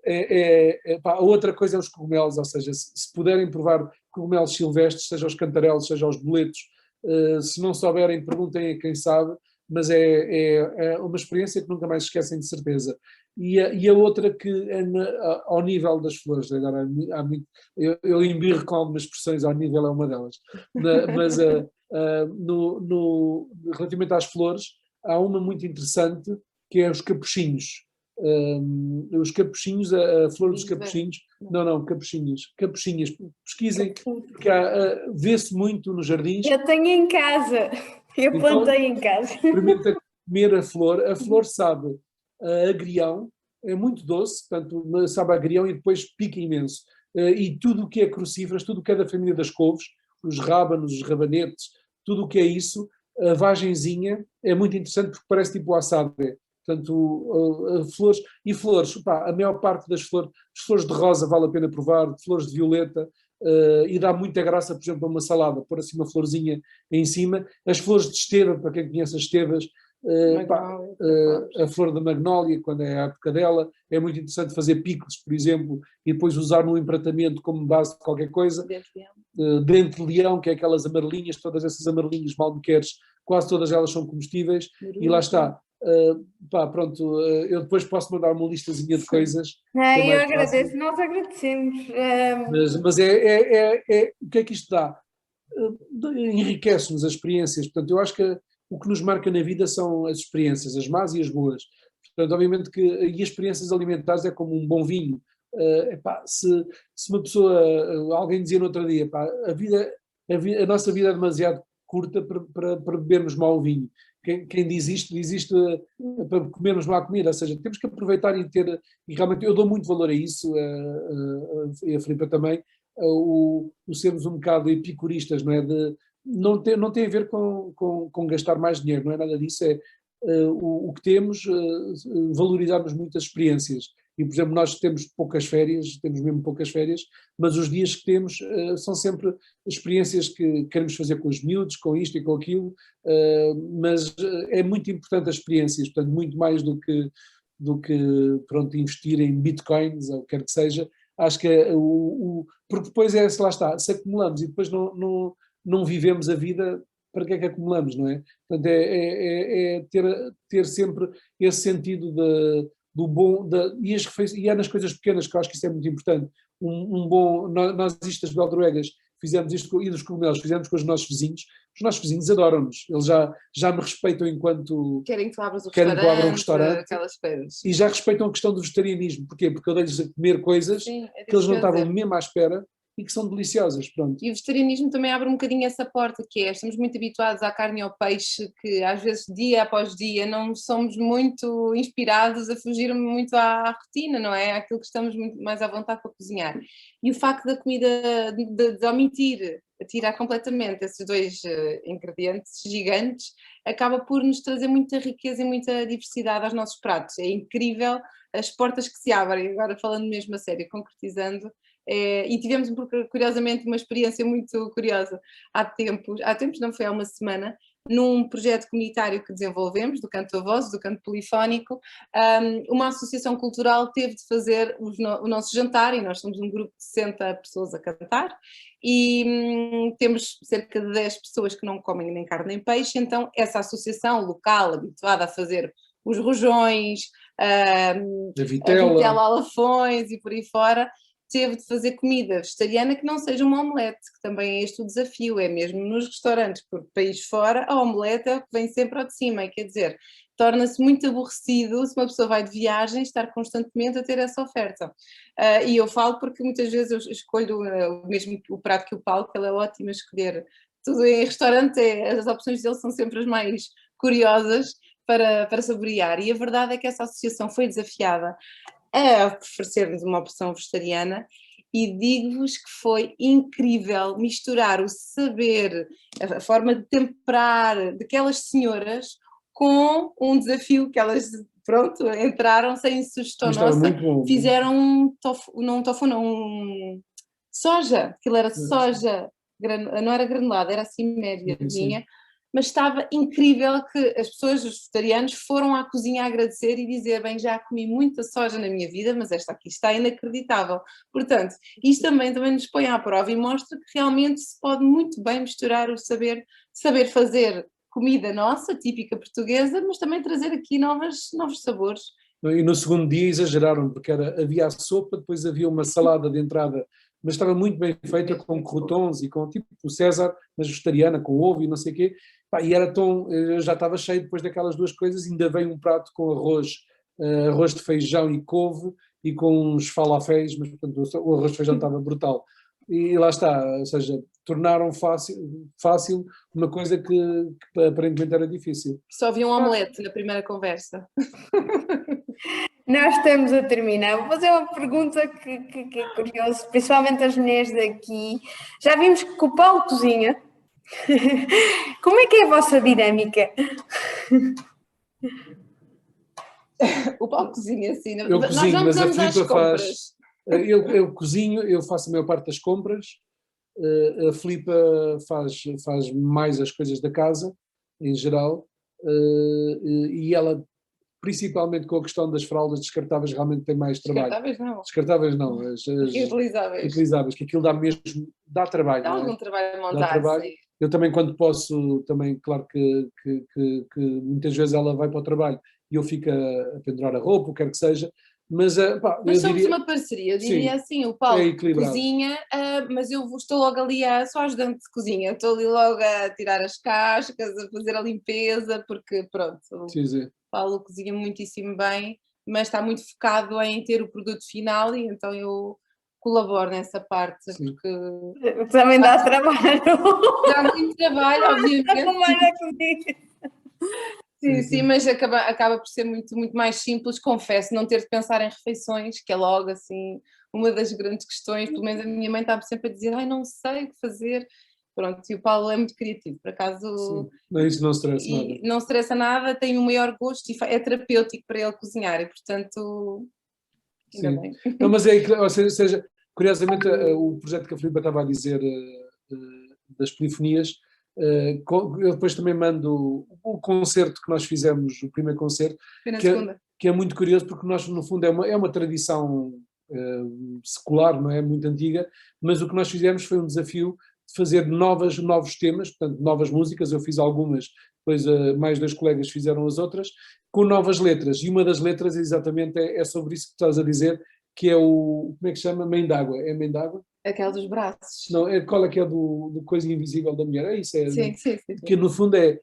a outra coisa é os cogumelos, ou seja, se puderem provar cogumelos silvestres, seja os cantarelos, seja os boletos, se não souberem, perguntem a quem sabe, mas é uma experiência que nunca mais esquecem de certeza. E a outra que ao nível das flores, agora eu embirro com algumas expressões, ao nível é uma delas, mas relativamente às flores, há uma muito interessante que é os capuchinhos. Os capuchinhos, a flor dos capuchinhos, não, capuchinhas, pesquisem, porque vê-se muito nos jardins. Eu tenho em casa, eu plantei em casa. Experimenta comer a flor sabe a agrião, é muito doce, portanto sabe a agrião e depois pica imenso. E tudo o que é crucíferas, tudo o que é da família das couves, os rábanos, os rabanetes, tudo o que é isso, a vagenzinha é muito interessante porque parece tipo o wasabi. Portanto, flores, a maior parte das flores, as flores de rosa vale a pena provar, flores de violeta, e dá muita graça, por exemplo, a uma salada, pôr assim uma florzinha em cima. As flores de esteva, para quem conhece as estevas, a flor da magnólia, quando é a época dela, é muito interessante fazer picles, por exemplo, e depois usar no empratamento como base de qualquer coisa. Dente de leão, que é aquelas amarelinhas, todas essas amarelinhas malmequeres, quase todas elas são comestíveis, e lá está. Pronto, eu depois posso mandar uma listazinha de coisas. Eu agradeço, nós agradecemos. Mas o que é que isto dá? Enriquece-nos as experiências, portanto, eu acho que o que nos marca na vida são as experiências, as más e as boas. Portanto, obviamente e as experiências alimentares é como um bom vinho. Se uma pessoa, alguém dizia no outro dia, a nossa vida é demasiado curta para bebermos mau vinho. Quem diz isto para comermos má comida, ou seja, temos que aproveitar e realmente eu dou muito valor a isso, e a Filipa também, o sermos um bocado epicuristas, não é? Não tem a ver com gastar mais dinheiro, não é nada disso, o que temos, valorizarmos muitas experiências. E, por exemplo, nós temos poucas férias, temos mesmo poucas férias, mas os dias que temos são sempre experiências que queremos fazer com os miúdos, com isto e com aquilo, mas é muito importante as experiências, portanto, muito mais do que pronto, investir em bitcoins, ou o que quer que seja. Acho que porque depois lá está, se acumulamos e depois não vivemos a vida, para que é que acumulamos, não é? Portanto, é ter sempre esse sentido do bom, e é nas coisas pequenas que eu acho que isso é muito importante. Nós isto das beldroegas, fizemos isto, e dos cogumelos, fizemos com os nossos vizinhos adoram-nos, eles já me respeitam enquanto querem que tu abras o restaurante, aquelas coisas. E já respeitam a questão do vegetarianismo. Porquê? Porque eu dei-lhes a comer coisas que eles não estavam mesmo à espera e que são deliciosas, pronto. E o vegetarianismo também abre um bocadinho essa porta, que é, estamos muito habituados à carne e ao peixe, que às vezes dia após dia não somos muito inspirados a fugir muito à rotina, não é? Àquilo que estamos muito mais à vontade para cozinhar. E o facto da comida de omitir, tirar completamente esses dois ingredientes gigantes, acaba por nos trazer muita riqueza e muita diversidade aos nossos pratos. É incrível as portas que se abrem, agora falando mesmo a sério, concretizando. E tivemos, curiosamente, uma experiência muito curiosa há tempos, não foi há uma semana, num projeto comunitário que desenvolvemos, do canto a voz, do canto polifónico, uma associação cultural teve de fazer o nosso jantar, e nós somos um grupo de 60 pessoas a cantar, e temos cerca de 10 pessoas que não comem nem carne nem peixe, então essa associação local, habituada a fazer os rojões, a vitela a lafões e por aí fora, teve de fazer comida vegetariana que não seja uma omelete, que também é este o desafio, é mesmo nos restaurantes por país fora, a omelete é o que vem sempre ao de cima, quer dizer, torna-se muito aborrecido se uma pessoa vai de viagem estar constantemente a ter essa oferta. E eu falo porque muitas vezes eu escolho mesmo o prato que o Paulo, que ele é ótimo a escolher. Tudo em restaurante, as opções dele são sempre as mais curiosas para saborear, e a verdade é que essa associação foi desafiada a oferecer-nos uma opção vegetariana, e digo-vos que foi incrível misturar o saber, a forma de temperar daquelas senhoras com um desafio que elas, pronto, entraram sem sugestão nossa, fizeram um soja, aquilo era soja, não era granulada, era assim médiazinha, mas estava incrível que as pessoas, os vegetarianos, foram à cozinha agradecer e dizer, bem, já comi muita soja na minha vida, mas esta aqui está inacreditável. Portanto, isto também nos põe à prova e mostra que realmente se pode muito bem misturar o saber fazer comida nossa, típica portuguesa, mas também trazer aqui novos sabores. E no segundo dia exageraram, porque havia a sopa, depois havia uma salada de entrada, mas estava muito bem feita, com croutons e com tipo o César, mas vegetariana, com ovo e não sei o quê. E era tão, eu já estava cheio depois daquelas duas coisas, ainda veio um prato com arroz de feijão e couve e com uns falaféis, mas portanto, o arroz de feijão estava brutal. E lá está, ou seja, tornaram fácil uma coisa que aparentemente era difícil. Só havia um omelete na primeira conversa. Nós estamos a terminar. Vou fazer uma pergunta que é curiosa, principalmente as mulheres daqui. Já vimos que o Paulo cozinha. Como é que é a vossa dinâmica? O Paulo cozinha, sim. Eu cozinho, nós mas a vamos às Filipa compras. Eu cozinho, eu faço a maior parte das compras, a Filipa faz mais as coisas da casa, em geral, e ela, principalmente com a questão das fraldas descartáveis, realmente tem mais trabalho. Descartáveis não, as reutilizáveis, que aquilo dá trabalho. Dá algum trabalho a montar, dá trabalho. Sim. Eu também, quando posso, também, claro que muitas vezes ela vai para o trabalho e eu fico a pendurar a roupa, o que quer que seja, mas somos uma parceria, eu diria assim, o Paulo cozinha, mas eu estou logo ali só ajudante de cozinha, eu estou ali logo a tirar as cascas, a fazer a limpeza, porque pronto, o Paulo cozinha muitíssimo bem, mas está muito focado em ter o produto final, e então eu colaboro nessa parte, porque também dá trabalho. Dá muito trabalho, obviamente. Sim, mas acaba por ser muito, muito mais simples, confesso, não ter de pensar em refeições, que é logo assim uma das grandes questões. Pelo menos a minha mãe estava sempre a dizer, não sei o que fazer. Pronto, e o Paulo é muito criativo, por acaso. Sim. Isso não estressa nada. Não estressa nada, tem o maior gosto e é terapêutico para ele cozinhar, e portanto, ainda bem. Não, mas ou seja, curiosamente, o projeto que a Filipa estava a dizer das polifonias, eu depois também mando o concerto que nós fizemos, o primeiro concerto, que é muito curioso, porque nós, no fundo, é uma tradição secular, não é? Muito antiga, mas o que nós fizemos foi um desafio de fazer novos temas, portanto, novas músicas. Eu fiz algumas, depois mais 2 colegas fizeram as outras, com novas letras, e uma das letras exatamente é sobre isso que estás a dizer, que é como é que se chama? Mãe d'água. É Mãe d'água? Aquela dos braços. Não, qual é que é do Coisa Invisível da Mulher? É isso, sim. Que no fundo é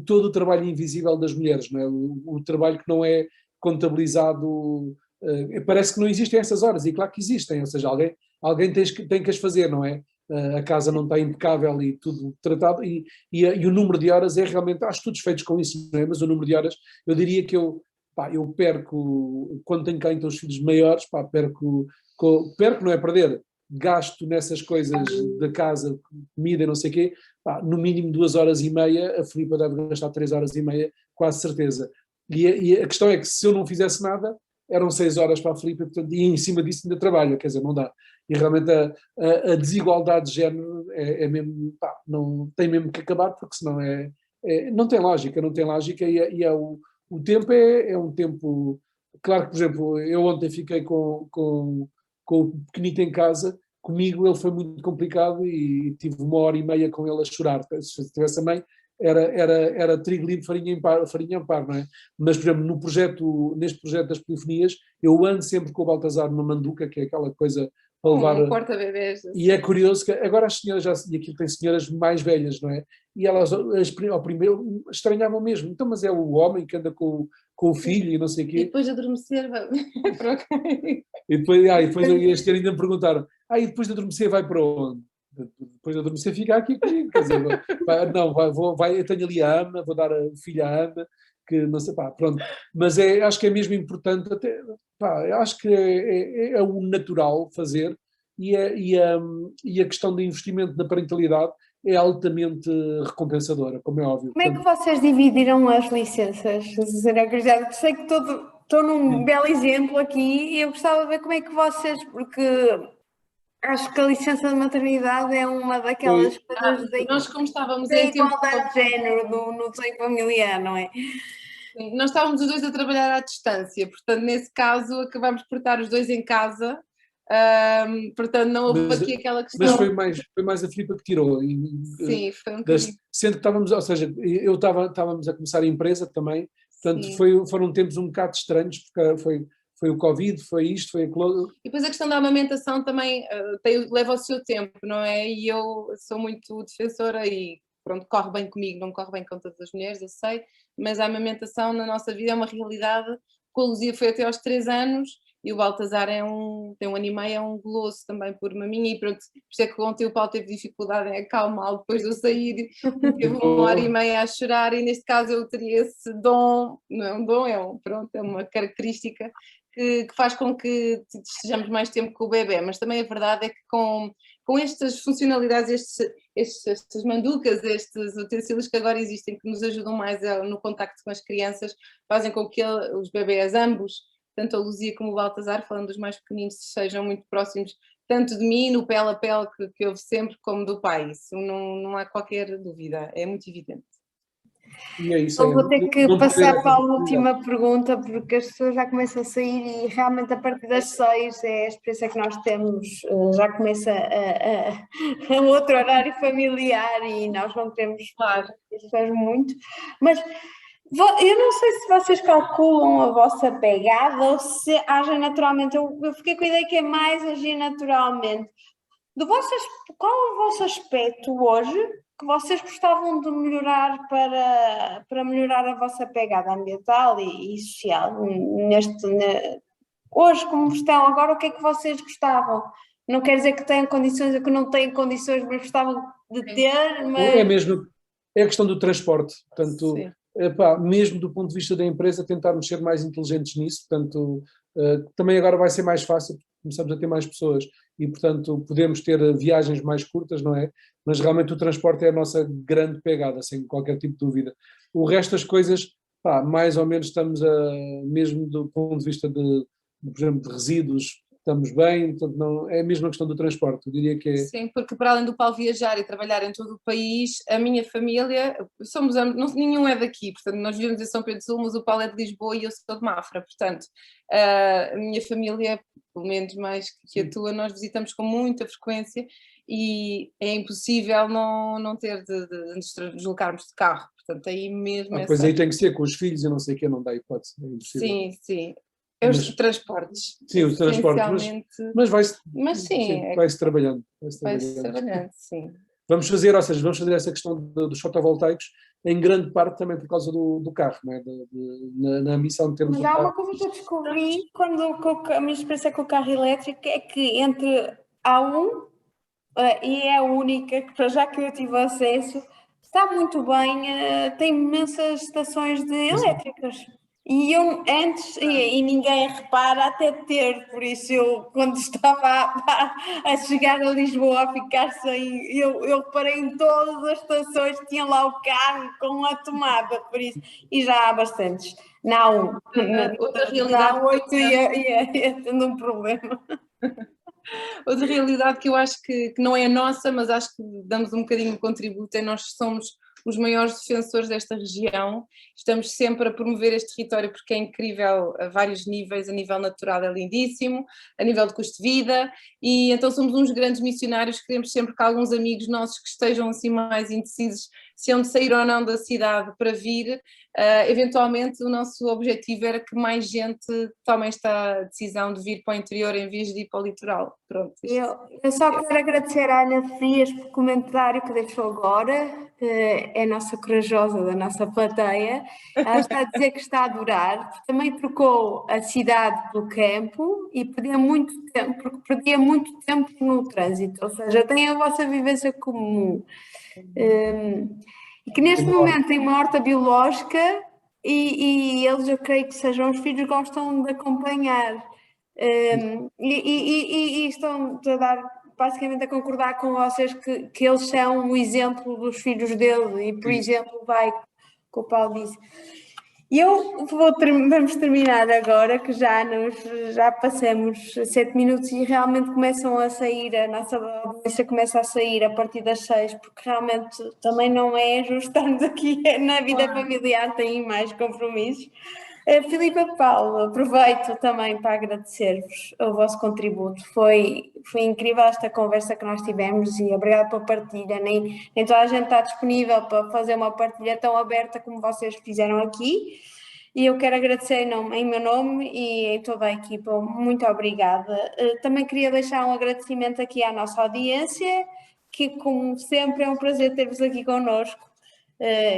todo o trabalho invisível das mulheres, não é? O trabalho que não é contabilizado, parece que não existem essas horas, e claro que existem, ou seja, alguém tem que as fazer, não é? A casa não está impecável e tudo tratado, e o número de horas é realmente, há estudos feitos com isso, não é? Mas o número de horas, eu diria que eu perco, quando tenho cá então os filhos maiores, perco, não é perder, gasto nessas coisas da casa, comida e não sei o quê, no mínimo 2 horas e meia, a Filipa deve gastar 3 horas e meia, quase certeza. E a questão é que se eu não fizesse nada, eram 6 horas para a Filipa, portanto, e em cima disso ainda trabalho, quer dizer, não dá. E realmente a desigualdade de género é mesmo, não tem mesmo que acabar, porque senão é não tem lógica, não tem lógica e o tempo é um tempo, claro que, por exemplo, eu ontem fiquei com o pequenito em casa, comigo ele foi muito complicado e tive 1h30 com ele a chorar, se tivesse a mãe, era trigo limpo, farinha em par, não é? Mas, por exemplo, neste projeto das polifonias, eu ando sempre com o Baltazar numa manduca, que é aquela coisa para levar... porta-bebés. E é curioso que agora as senhoras e aquilo tem senhoras mais velhas, não é? E elas ao primeiro estranhavam mesmo, então, mas é o homem que anda com o filho e não sei o quê. E depois de adormecer, E depois este ano ainda me perguntaram, e depois de adormecer vai para onde? Depois de adormecer fica aqui comigo, quer dizer, eu tenho ali a Ama, vou dar o filho à Ama, que não sei, pronto, mas acho que é mesmo importante, até, acho que é o natural fazer e a questão do investimento na parentalidade é altamente recompensadora, como é óbvio. Como é que vocês dividiram as licenças, Sra. Cruzada? Sei que estou num belo exemplo aqui e eu gostava de ver como é que vocês, porque acho que a licença de maternidade é uma daquelas coisas nós como estávamos da em tempo... igualdade de género no desenho familiar, não é? Nós estávamos os dois a trabalhar à distância, portanto, nesse caso, acabámos por estar os dois em casa, portanto, não houve aqui aquela questão... Mas foi mais a Filipa que tirou. Sim, foi um bocadinho. Sendo que estávamos, ou seja, estávamos a começar a empresa também, portanto, foram tempos um bocado estranhos, porque foi o Covid, foi isto, foi aquilo. E depois a questão da amamentação também leva o seu tempo, não é? E eu sou muito defensora e pronto, corre bem comigo, não corre bem com todas as mulheres, eu sei, mas a amamentação na nossa vida é uma realidade. Com a Luzia foi até aos 3 anos e o Baltazar tem 1 ano e meio, é um goloso também por maminha e pronto, por isso é que ontem o Paulo teve dificuldade em acalmá-lo depois de eu sair, teve 1h30 a chorar e neste caso eu teria esse dom, não é um dom, é uma característica que faz com que estejamos mais tempo com o bebê, mas também a verdade é que com estas funcionalidades, estas manducas, estes utensílios que agora existem, que nos ajudam mais no contacto com as crianças, fazem com que os bebés, ambos, tanto a Luzia como o Baltazar, falando dos mais pequeninos, sejam muito próximos, tanto de mim, no pele a pele que houve sempre, como do pai. Isso não há qualquer dúvida, é muito evidente. E é isso, Eu vou ter que passar para a última pergunta, porque as pessoas já começam a sair e realmente a partir das 6 é a experiência que nós temos, já começa a outro horário familiar e nós não queremos Claro. as pessoas muito, mas eu não sei se vocês calculam a vossa pegada ou se agem naturalmente, eu fiquei com a ideia que é mais agir naturalmente. Qual é o vosso aspecto hoje que vocês gostavam de melhorar para melhorar a vossa pegada ambiental e social? Hoje, como estão agora, o que é que vocês gostavam? Não quer dizer que tenham condições ou que não têm condições, mas gostavam de ter, mas... É mesmo, é a questão do transporte, portanto, mesmo do ponto de vista da empresa, tentarmos ser mais inteligentes nisso, portanto, também agora vai ser mais fácil, começamos a ter mais pessoas e, portanto, podemos ter viagens mais curtas, não é? Mas realmente o transporte é a nossa grande pegada, sem qualquer tipo de dúvida. O resto das coisas, mais ou menos estamos mesmo do ponto de vista por exemplo, de resíduos, estamos bem, portanto não, é a mesma questão do transporte, eu diria que é... Sim, porque para além do Paulo viajar e trabalhar em todo o país, a minha família, nenhum é daqui, portanto nós vivemos em São Pedro do Sul, mas o Paulo é de Lisboa e eu sou de Mafra, portanto a minha família, pelo menos mais que a tua, nós visitamos com muita frequência e é impossível não ter de nos deslocarmos de carro, portanto aí mesmo... Pois aí tem que ser com os filhos, eu não sei o que, não dá hipótese, é impossível. Sim. Os transportes. Sim, os transportes, mas vai-se trabalhando. Vai-se trabalhando, sim. Vamos fazer essa questão dos fotovoltaicos em grande parte também por causa do carro, não é? Na missão de termos Mas há uma coisa que eu descobri quando a minha experiência com o carro elétrico é que entre A1 e é a única que para já que eu tive acesso, está muito bem, tem imensas estações de elétricas. E eu antes, e ninguém repara até ter, por isso eu quando estava a chegar a Lisboa a ficar sem, eu reparei em todas as estações que tinha lá o carro com a tomada, por isso, e já há bastantes, não, outra realidade, não 8 ia tendo um problema. Outra realidade que eu acho que não é a nossa, mas acho que damos um bocadinho de contributo, nós somos os maiores defensores desta região. Estamos sempre a promover este território porque é incrível a vários níveis, a nível natural é lindíssimo, a nível de custo de vida, e então somos uns grandes missionários, queremos sempre que alguns amigos nossos que estejam assim mais indecisos se hão de sair ou não da cidade para vir, eventualmente o nosso objetivo era que mais gente tome esta decisão de vir para o interior em vez de ir para o litoral. Pronto, Eu só quero agradecer à Ana Frias pelo comentário que deixou agora, é a nossa corajosa da nossa plateia. Ela está a dizer que está a adorar, porque também trocou a cidade pelo campo e perdia muito tempo, porque perdia muito tempo no trânsito, ou seja, tem a vossa vivência comum. E que neste momento tem uma horta biológica e eles, eu creio que sejam os filhos, gostam de acompanhar. E estão a dar, basicamente a concordar com vocês que eles são o exemplo dos filhos dele e, por exemplo, vai, que o Paulo disse. E vamos terminar agora, que já passamos 7 minutos e realmente começam a sair, a nossa audiência começa a sair a partir das 6, porque realmente também não é justo estarmos aqui na vida familiar, têm mais compromissos. Filipe e Paulo, aproveito também para agradecer-vos o vosso contributo. Foi incrível esta conversa que nós tivemos e obrigado pela partilha. Nem toda a gente está disponível para fazer uma partilha tão aberta como vocês fizeram aqui. E eu quero agradecer em meu nome e em toda a equipa. Muito obrigada. Também queria deixar um agradecimento aqui à nossa audiência, que como sempre é um prazer ter-vos aqui connosco.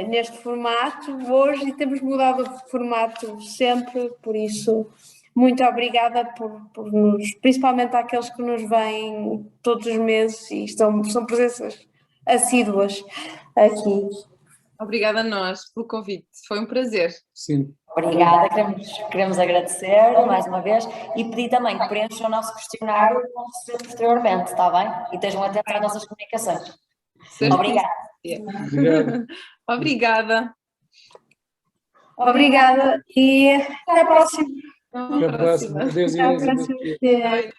Neste formato hoje, e temos mudado de formato sempre, por isso muito obrigada por principalmente àqueles que nos vêm todos os meses e são presenças assíduas aqui. Obrigada a nós pelo convite, foi um prazer. Sim. Obrigada, queremos agradecer mais uma vez e pedir também que preencham o nosso questionário que vão receber posteriormente, está bem? E estejam atentos às nossas comunicações. Obrigada. Obrigada. Obrigada e até a próxima. Até a próxima. Adeus, Inês. Até a próxima.